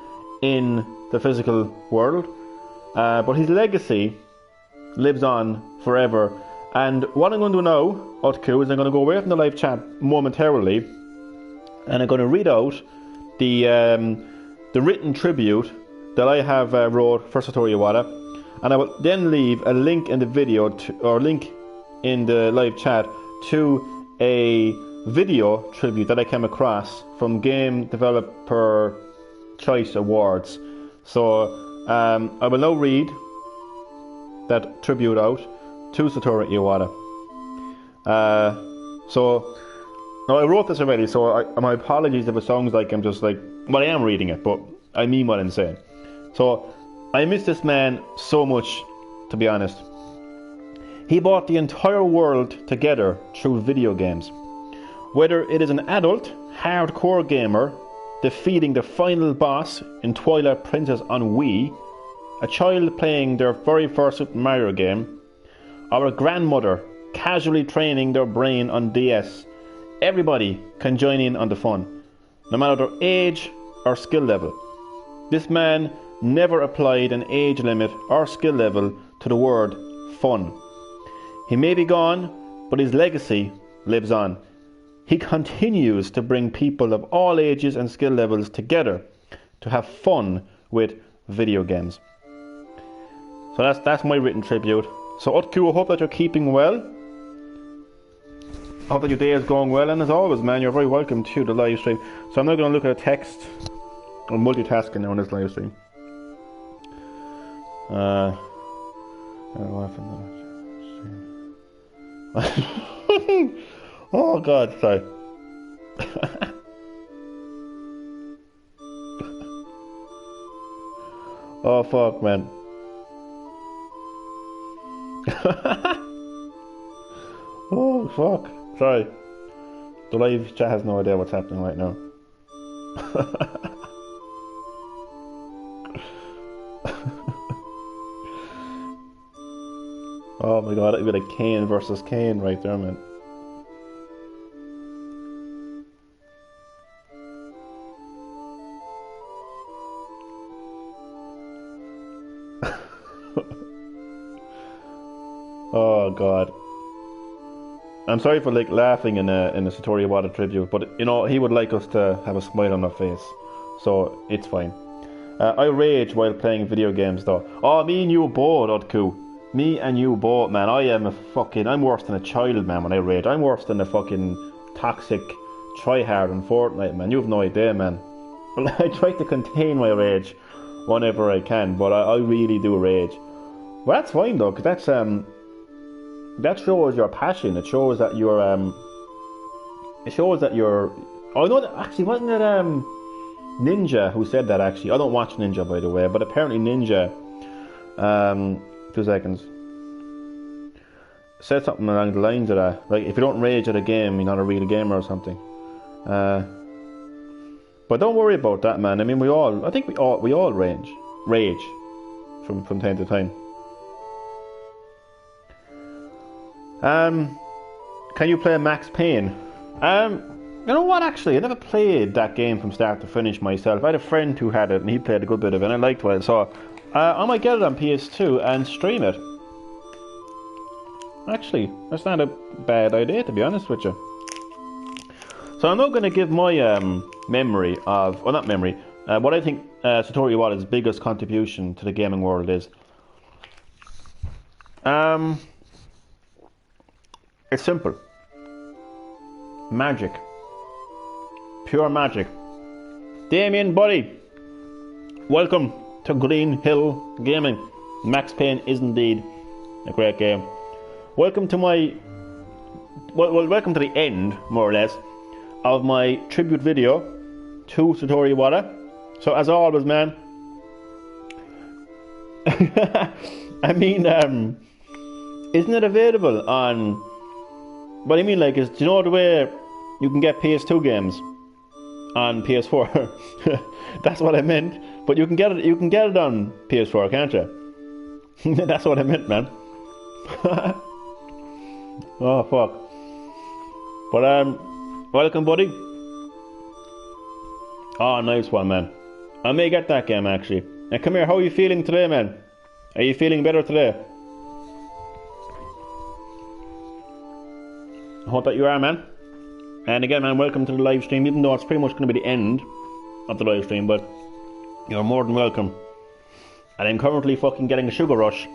in the physical world, but his legacy lives on forever. And what I'm going to do now, Utku, is I'm going to go away from the live chat momentarily, and I'm going to read out the written tribute that I have wrote for Satoru Iwata, and I will then leave a link in the video or link in the live chat to a video tribute that I came across from Game Developer Choice Awards. So I will now read that tribute out to Satoru Iwata. So, now I wrote this already, so my apologies if it sounds like I'm just like, well, I am reading it, but I mean what I'm saying. So, I miss this man so much, to be honest. He brought the entire world together through video games. Whether it is an adult, hardcore gamer defeating the final boss in Twilight Princess on Wii, a child playing their very first Super Mario game, or a grandmother casually training their brain on DS, everybody can join in on the fun, no matter their age or skill level. This man never applied an age limit or skill level to the word fun. He may be gone, but his legacy lives on. He continues to bring people of all ages and skill levels together to have fun with video games. So that's my written tribute. So Utku, I hope that you're keeping well. I hope that your day is going well, and as always, man, you're very welcome to the live stream. So I'm now going to look at a text. I'm multitasking now on this live stream. Oh God, sorry. Oh fuck, man. Oh fuck, sorry. The live chat has no idea what's happening right now. Oh my God, it'd be like Kane versus Kane right there, man. Oh God. I'm sorry for like laughing in a Satoru Iwata tribute, but you know, he would like us to have a smile on our face, so it's fine. I rage while playing video games though. Oh, me and you both, Utku. Me and you both, man. I'm worse than a child, man, when I rage. I'm worse than a fucking toxic tryhard in Fortnite, man. You have no idea, man. I try to contain my rage whenever I can, but I really do rage. Well, that's fine though, because that shows your passion. It shows that you're oh no, actually wasn't it Ninja who said that? Actually, I don't watch Ninja, by the way, but apparently Ninja 2 seconds said something along the lines of that, like, if you don't rage at a game, you're not a real gamer or something. But don't worry about that, man. I mean, I think we all rage from time to time. Can you play Max Payne? You know what, actually, I never played that game from start to finish myself. I had a friend who had it, and he played a good bit of it, and I liked what I saw. I might get it on PS2 and stream it. Actually, that's not a bad idea, to be honest with you. So I'm now going to give my memory of, well, not memory, what I think Satoru Iwata's biggest contribution to the gaming world is. It's simple. Magic. Pure magic. Damien, buddy, welcome to Green-HillGaming. Max Payne is indeed a great game. Welcome to welcome to the end, more or less, of my tribute video to Satoru Iwata. So as always, man, I mean, isn't it available on, what I mean, like, do you know the way you can get PS2 games on PS4? That's what I meant. But you can get it on PS4, can't you? That's what I meant, man. Oh fuck. But welcome, buddy. Oh, nice one, man. I may get that game, actually. And come here, how are you feeling today, man? Are you feeling better today? I hope that you are, man. And again, man, welcome to the live stream, even though it's pretty much going to be the end of the live stream, but you're more than welcome. And I'm currently fucking getting a sugar rush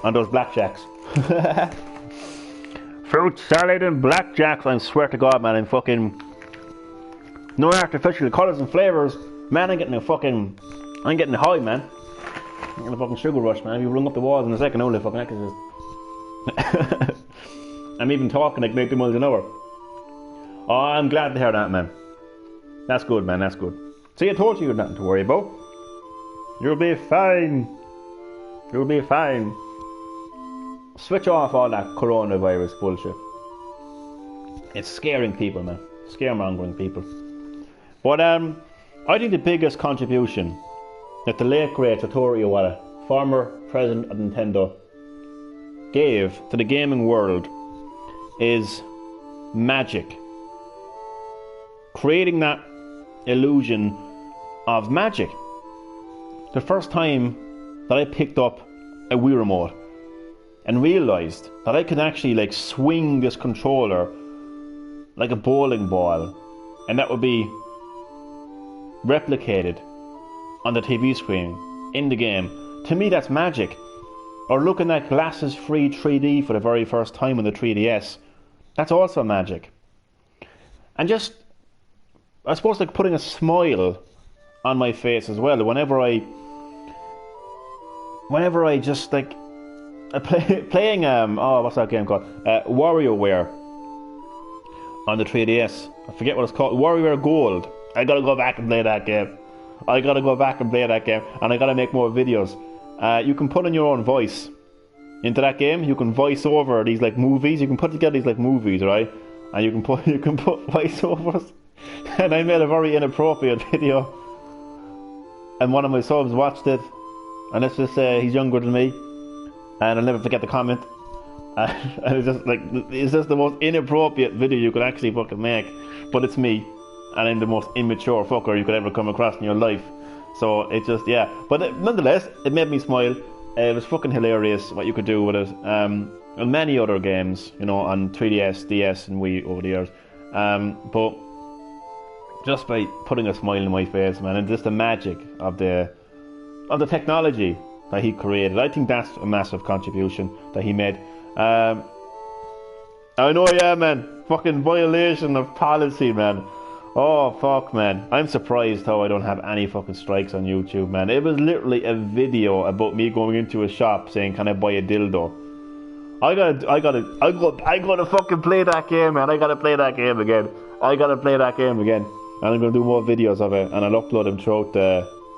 on those blackjacks. Fruit salad and blackjacks, I swear to God, man, I'm fucking... No artificial colours and flavours. Man, I'm getting high, man. I'm getting a fucking sugar rush, man. If you rung up the walls in a second, only fucking heck is this. I'm even talking like 90 miles an hour. Oh, I'm glad to hear that, man. That's good, man, that's good. See, I told you you'd nothing to worry about. You'll be fine. You'll be fine. Switch off all that coronavirus bullshit. It's scaring people, man. Scaremongering people. But I think the biggest contribution that the late great Satoru Iwata, former president of Nintendo, gave to the gaming world is magic. Creating that illusion of magic. The first time that I picked up a Wii remote and realised that I could actually like swing this controller like a bowling ball, and that would be replicated on the TV screen in the game. To me, that's magic. Or looking at glasses-free 3D for the very first time on the 3DS, that's also magic. And just, I suppose, like putting a smile on my face as well whenever I just like playing what's that game called? WarioWare on the 3DS. I forget what it's called. WarioWare Gold. I gotta go back and play that game. And I gotta make more videos. You can put in your own voice into that game. You can voice over these like movies. You can put together these like movies, right? And you can put voiceovers. And I made a very inappropriate video, and one of my subs watched it, and let's just say he's younger than me, and I'll never forget the comment. And it's just the most inappropriate video you could actually fucking make, but it's me, and I'm the most immature fucker you could ever come across in your life. So it just, yeah, but nonetheless, it made me smile. It was fucking hilarious what you could do with it. And many other games, you know, on 3DS, DS, and Wii over the years. But just by putting a smile on my face, man, and just the magic of the technology that he created, I think that's a massive contribution that he made. I know, yeah, man, fucking violation of policy, man. Oh, fuck, man. I'm surprised how I don't have any fucking strikes on YouTube, man. It was literally a video about me going into a shop saying, can I buy a dildo? I gotta fucking play that game, man. I gotta play that game again. And I'm gonna do more videos of it, and I'll upload them throughout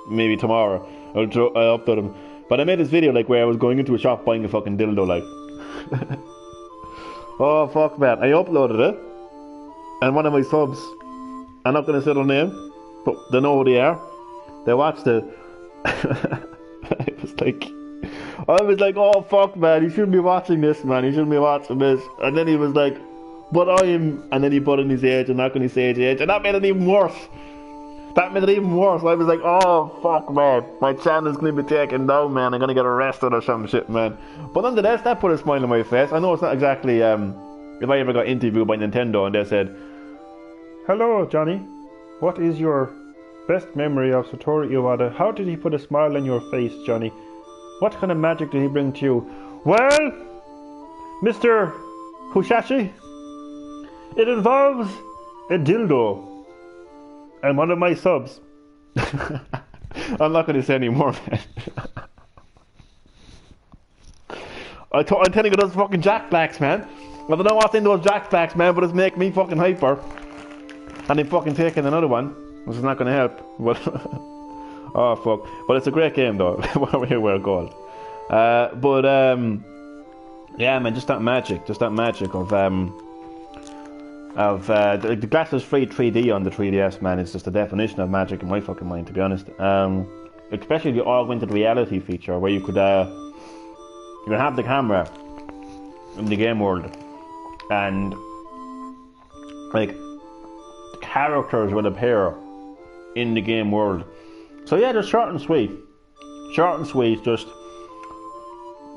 maybe tomorrow. I'll upload them. But I made this video like where I was going into a shop buying a fucking dildo, like. Oh, fuck, man. I uploaded it, and one of my subs, I'm not going to say their name, but they know who they are. They watched it. I was like, oh fuck, man, you shouldn't be watching this, man. And then he was like, but and then he put in his age, and not going to say his age, and that made it even worse. I was like, oh fuck, man, my channel's going to be taken down, man. I'm going to get arrested or some shit, man. But nonetheless, that put a smile on my face. I know it's not exactly if I ever got interviewed by Nintendo and they said, hello, Johnny. What is your best memory of Satoru Iwata? How did he put a smile on your face, Johnny? What kind of magic did he bring to you? Well, Mr. Hushashi, it involves a dildo and one of my subs. I'm not going to say any more, man. I'm telling you, those fucking Jack Blacks, man. I don't know what's in those Jack Blacks, man, but it's making me fucking hyper. And I'm fucking taking another one, which is not going to help. But oh fuck! But it's a great game though. We're gold. Yeah, man, just that magic of the glasses-free 3D on the 3DS, man. It's just the definition of magic in my fucking mind, to be honest. Especially the augmented reality feature, where you could have the camera in the game world, and like characters would appear in the game world. So yeah, just short and sweet, just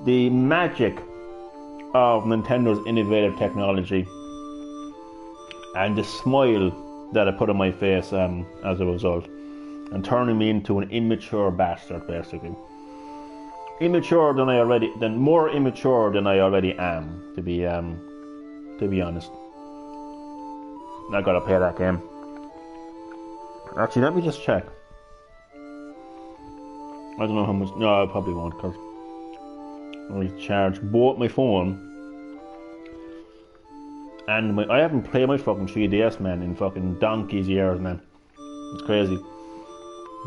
the magic of Nintendo's innovative technology, and the smile that I put on my face as a result, and turning me into an immature bastard, basically. More immature than I already am, to be honest. I gotta pay that game. Actually, let me just check. I don't know how much. No, I probably won't, because I charge both my phone And I haven't played my fucking 3DS, man, in fucking donkey's years, man. It's crazy.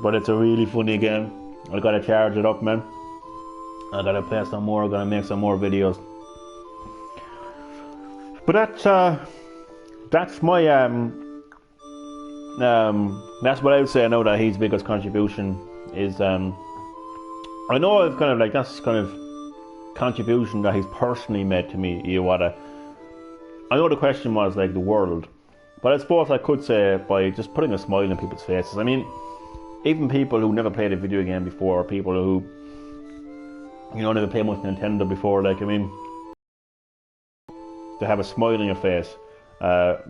But it's a really funny game. I gotta charge it up, man. I gotta play some more, I gotta make some more videos. But that's my that's what I would say now that his biggest contribution is I know I've kind of like that's kind of contribution that he's personally made to me, Iwata. I know the question was like the world, but I suppose I could say by just putting a smile on people's faces. I mean, even people who never played a video game before, people who, you know, never played much Nintendo before, like, I mean, to have a smile on your face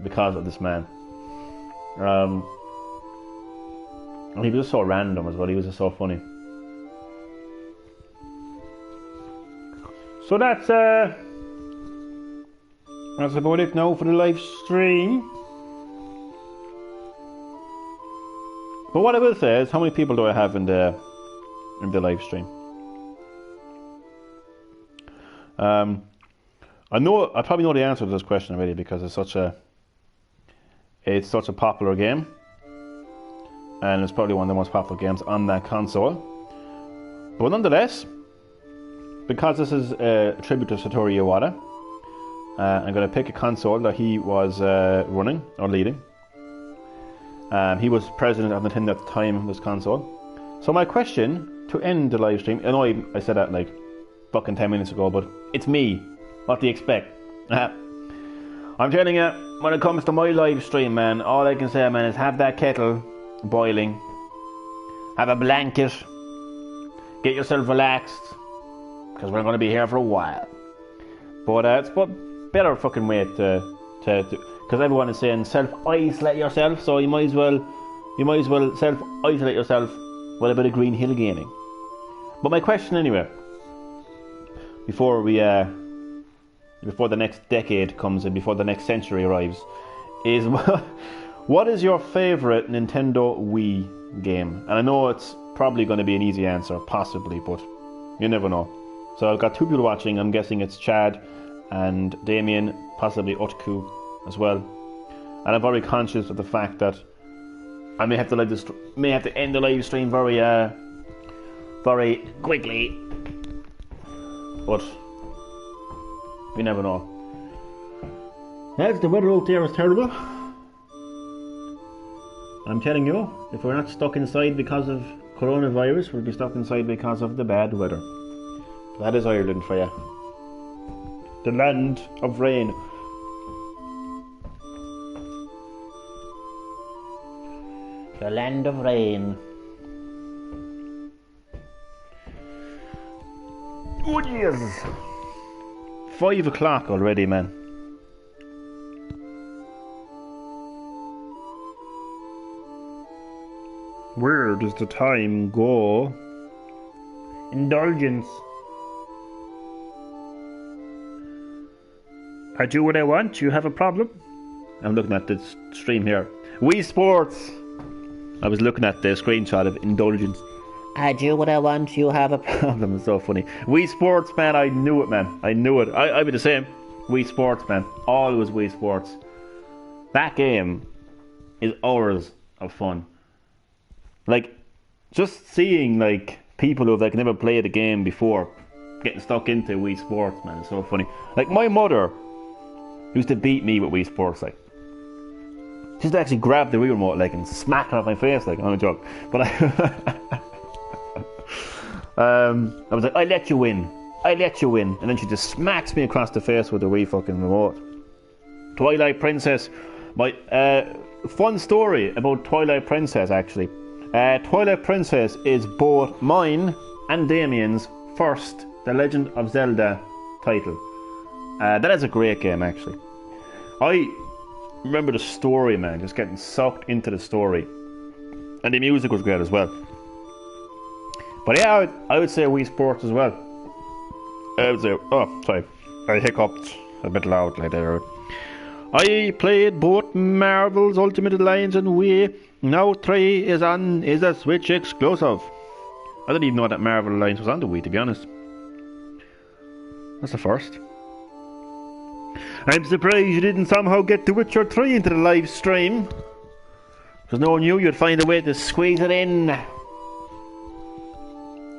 because of this man. And he was just so random as well, he was just so funny. So that's about it now for the live stream. But what I will say is, how many people do I have in the live stream? I probably know the answer to this question already because it's such a popular game, and it's probably one of the most popular games on that console. But nonetheless, because this is a tribute to Satoru Iwata, I'm going to pick a console that he was running or leading. He was president of Nintendo at the time of this console. So my question to end the live stream, I know I said that like fucking 10 minutes ago, but it's me. What do you expect? I'm telling you, when it comes to my live stream, man, all I can say, man, is have that kettle boiling, have a blanket, get yourself relaxed, because we're going to be here for a while. But it's a better fucking way to because everyone is saying self-isolate yourself, so you might as well self-isolate yourself with a bit of Green-HillGaming. But my question anyway, before the next decade comes and before the next century arrives, is what is your favourite Nintendo Wii game? And I know it's probably going to be an easy answer, possibly, but you never know. So I've got two people watching. I'm guessing it's Chad and Damien, possibly Utku as well. And I'm very conscious of the fact that I may have to end the live stream very quickly, but you never know. Yes, the weather out there is terrible. I'm telling you, if we're not stuck inside because of coronavirus, we'll be stuck inside because of the bad weather. That is Ireland for you. The land of rain. The land of rain. Oh yes! 5 o'clock already, man. Where does the time go? Indulgence. I do what I want, you have a problem? I'm looking at this stream here. Wii Sports! I was looking at the screenshot of Indulgence. I do what I want, you have a problem. It's so funny. Wii Sports, man, I knew it, man. I knew it. I'd be the same. Wii Sports, man. Always Wii Sports. That game is hours of fun. Like, just seeing, like, people who've, like, never played a game before getting stuck into Wii Sports, man, it's so funny. Like, my mother used to beat me with Wii Sports, like. She used to actually grab the Wii remote, like, and smack it off my face, like, on a joke. But I was like, I let you win. And then she just smacks me across the face with the Wii fucking remote. Twilight Princess. My fun story about Twilight Princess, actually. Twilight Princess is both mine and Damien's first The Legend of Zelda title. That is a great game, actually. I remember the story, man, just getting sucked into the story. And the music was great as well. But yeah, I would say Wii Sports as well. I would say, oh, sorry, I hiccuped a bit loud like there. I played both Marvel's Ultimate Alliance and Wii. Now 3 is a Switch exclusive. I didn't even know that Marvel Alliance was on the Wii, to be honest. That's the first. I'm surprised you didn't somehow get The Witcher 3 into the live stream. Because no one knew you'd find a way to squeeze it in.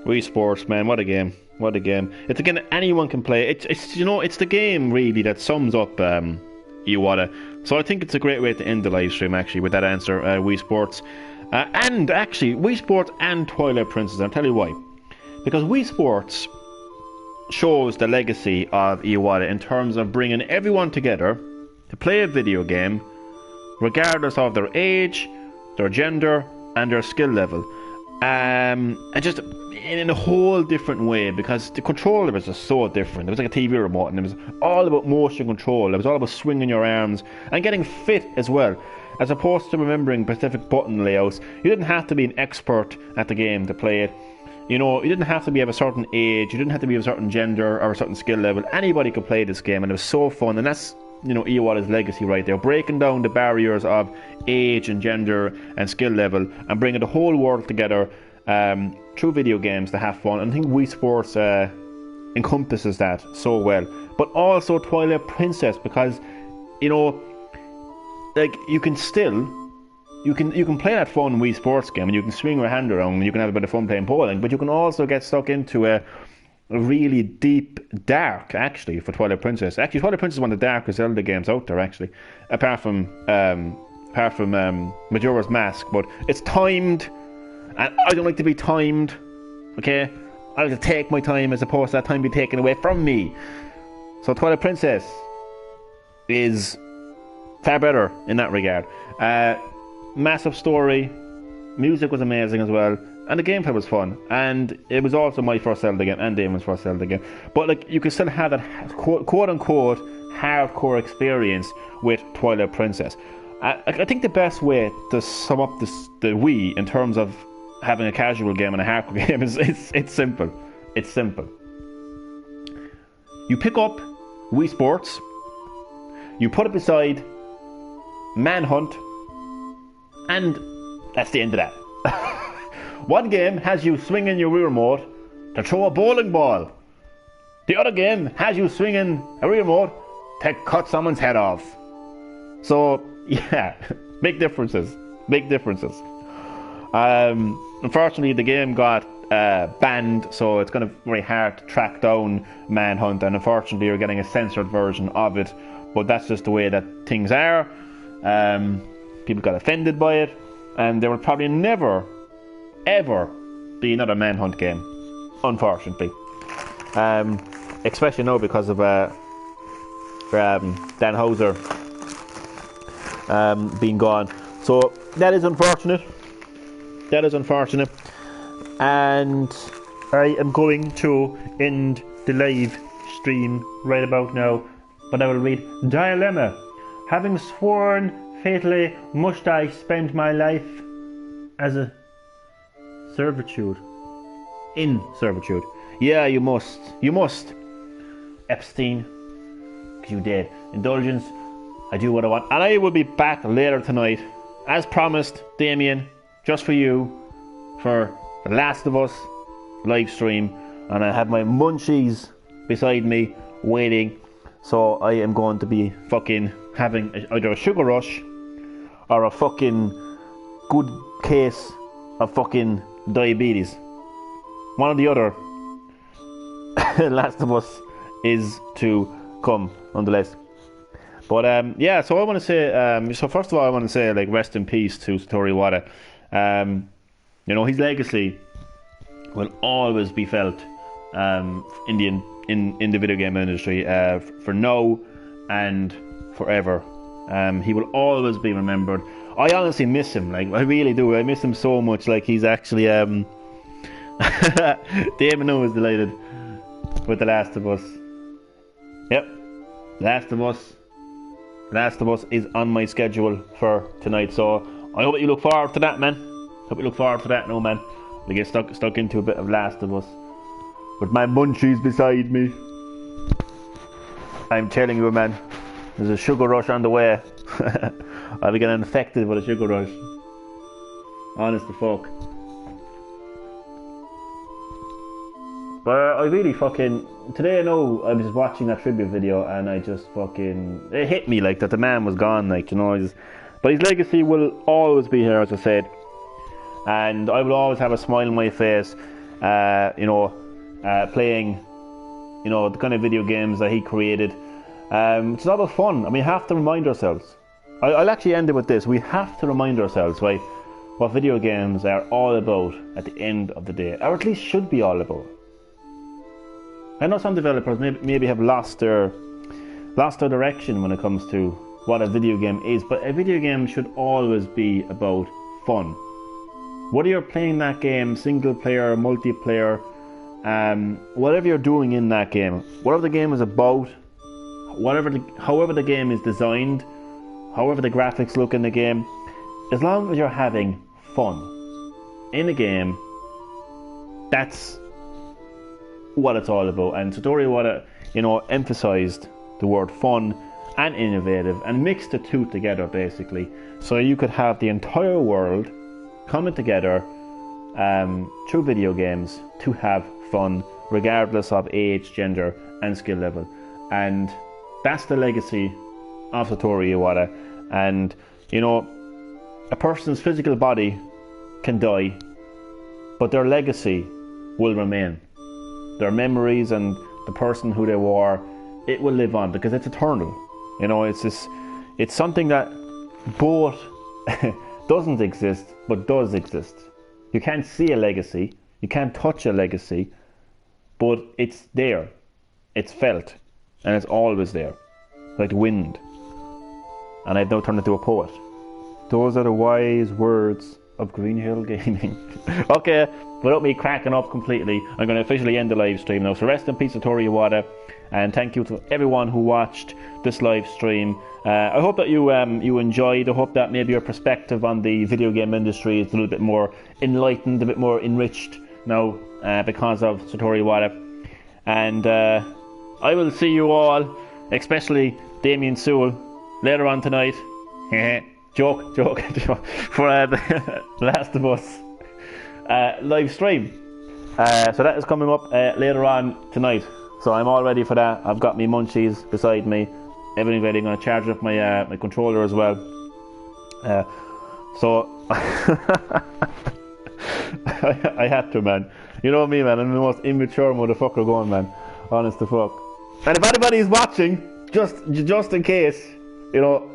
Wii Sports, man, what a game. What a game. It's a game that anyone can play. It's you know, it's the game, really, that sums up Iwata. So I think it's a great way to end the live stream, actually, with that answer, Wii Sports. And, actually, Wii Sports and Twilight Princess. I'll tell you why. Because Wii Sports shows the legacy of Iwata in terms of bringing everyone together to play a video game, regardless of their age, their gender, and their skill level. And just in a whole different way, because the controller was just so different. It was like a TV remote, and it was all about motion control. It was all about swinging your arms and getting fit as well, as opposed to remembering specific button layouts. You didn't have to be an expert at the game to play it. You know, you didn't have to be of a certain age. You didn't have to be of a certain gender or a certain skill level. Anybody could play this game, and it was so fun. And that's, you know, Iwata's legacy right there, breaking down the barriers of age and gender and skill level, and bringing the whole world together through video games to have fun. And I think Wii Sports encompasses that so well. But also Twilight Princess, because, you know, like, you can play that fun Wii Sports game, and you can swing your hand around, and you can have a bit of fun playing bowling, but you can also get stuck into a really deep, dark, actually, for Twilight Princess. Actually, Twilight Princess is one of the darkest Zelda games out there, actually, apart from Majora's Mask. But it's timed, and I don't like to be timed. Okay, I like to take my time as opposed to that time being taken away from me. So Twilight Princess is far better in that regard. Massive story, music was amazing as well. And the gameplay was fun, and it was also my first Zelda game, and Damon's first Zelda game. But like, you can still have that quote-unquote hardcore experience with Twilight Princess. I think the best way to sum up the Wii in terms of having a casual game and a hardcore game is it's simple. It's simple. You pick up Wii Sports, you put it beside Manhunt, and that's the end of that. One game has you swinging your Wii remote to throw a bowling ball. The other game has you swinging a Wii remote to cut someone's head off. So, yeah, big differences. Big differences. Unfortunately, the game got banned, so it's kind of very hard to track down Manhunt, and unfortunately you're getting a censored version of it. But that's just the way that things are. People got offended by it, and there will probably never ever be another Manhunt game, unfortunately. Especially now because of Dan Houser being gone. So that is unfortunate. That is unfortunate. And I am going to end the live stream right about now. But I will read Dilemma. Having sworn fatally, must I spend my life as a servitude? In servitude. Yeah, you must. You must. Epstein. Because you did. Indulgence. I do what I want. And I will be back later tonight, as promised, Damien, just for you, for The Last of Us live stream. And I have my munchies beside me, waiting. So I am going to be fucking having either a sugar rush or a fucking good case of fucking diabetes. One or the other. Last of Us is to come, nonetheless. But yeah, so I want to say, so first of all, I want to say, like, rest in peace to Satoru Iwata. You know, his legacy will always be felt in the video game industry, for now and forever. He will always be remembered. I honestly miss him, like, I really do. I miss him so much. Like, he's actually Damon was delighted with The Last of Us. Yep, Last of Us is on my schedule for tonight, so I hope that you look forward to that, man. Hope you look forward to that now, man. We get stuck into a bit of Last of Us with my munchies beside me. I'm telling you, man, there's a sugar rush on the way. I'll be getting infected with a sugar rush. Honest to fuck. But I really fucking... Today I know I was watching that tribute video and I just fucking... It hit me like that the man was gone, like, you know. But his legacy will always be here, as I said. And I will always have a smile on my face, you know, playing, you know, the kind of video games that he created. It's all about fun. I mean, we have to remind ourselves. I'll actually end it with this. We have to remind ourselves, right, what video games are all about at the end of the day, or at least should be all about. I know some developers maybe have lost their direction when it comes to what a video game is, but a video game should always be about fun. Whether you're playing that game single player, multiplayer, whatever you're doing in that game, whatever the game is about, however the game is designed, however the graphics look in the game, as long as you're having fun in a game, that's what it's all about. And Satoru Iwata, you know, emphasized the word fun and innovative and mixed the two together basically, so you could have the entire world coming together through video games to have fun, regardless of age, gender and skill level. And that's the legacy of Satoru Iwata. And you know, a person's physical body can die, but their legacy will remain. Their memories and the person who they were, it will live on because it's eternal. You know, it's something that both doesn't exist but does exist. You can't see a legacy, you can't touch a legacy, but it's there, it's felt, and it's always there, like the wind. And I've now turned into a poet. Those are the wise words of Green-HillGaming. Okay, without me cracking up completely, I'm going to officially end the live stream now. So rest in peace, Satoru Iwata, and thank you to everyone who watched this live stream. I hope that you enjoyed. I hope that maybe your perspective on the video game industry is a little bit more enlightened, a bit more enriched now because of Satoru Iwata. And I will see you all, especially Damien Sewell, later on tonight. joke for the Last of Us live stream. So that is coming up later on tonight. So I'm all ready for that. I've got my munchies beside me. Everything ready. I'm going to charge up my my controller as well. So I had to, man. You know me, man. I'm the most immature motherfucker going, man. Honest to fuck. And if anybody is watching, just in case, you know,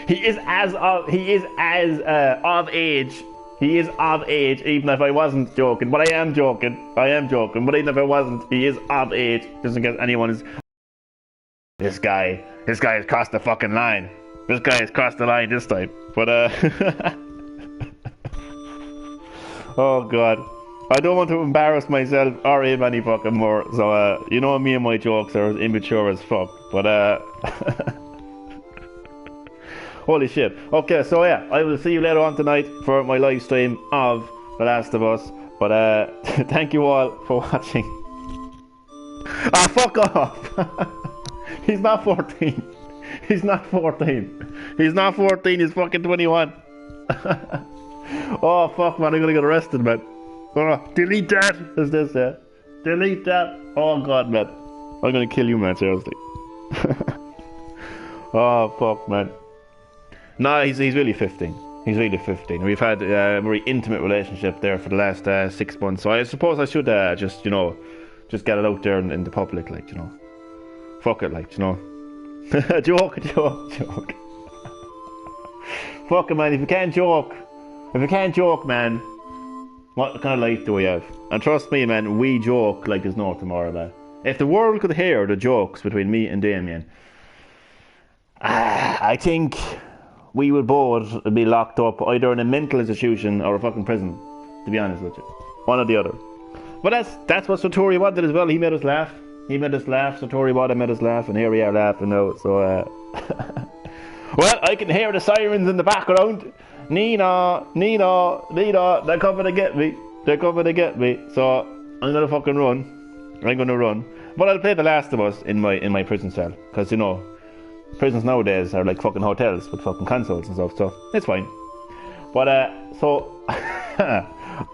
he is of age. He is of age, even if I wasn't joking. But I am joking. But even if I wasn't, he is of age. Just in case anyone is. This guy has crossed the fucking line. This guy has crossed the line this time. But oh god, I don't want to embarrass myself or him any fucking more. So you know, me and my jokes are immature as fuck. But holy shit. Okay, so yeah, I will see you later on tonight for my live stream of The Last of Us. But thank you all for watching. Ah, fuck off. He's not 14. He's not 14. He's not 14, he's fucking 21. Oh fuck, man, I'm gonna get arrested, man. Oh, delete that. Is this it? Delete that. Oh god, man. I'm gonna kill you, man, seriously. Oh fuck, man. No, he's really 15. He's really 15. We've had a very intimate relationship there for the last 6 months. So I suppose I should just, you know, just get it out there in the public, like, you know. Fuck it, like, you know. joke. Fuck it, man. If you can't joke, man, what kind of life do we have? And trust me, man, we joke like there's no tomorrow, man. If the world could hear the jokes between me and Damien, I think we would both be locked up either in a mental institution or a fucking prison, to be honest with you. One or the other. But that's what Satoru Iwata did as well. He made us laugh. Satoru Iwata made us laugh, and here we are laughing now. So, well, I can hear the sirens in the background. Nina, they're coming to get me. So I'm gonna fucking run. But I'll play The Last of Us in my prison cell, because you know, prisons nowadays are like fucking hotels with fucking consoles and stuff. So it's fine. But so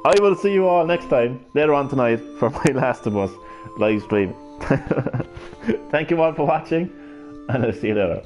I will see you all next time, later on tonight, for my Last of Us live stream. Thank you all for watching, and I'll see you later.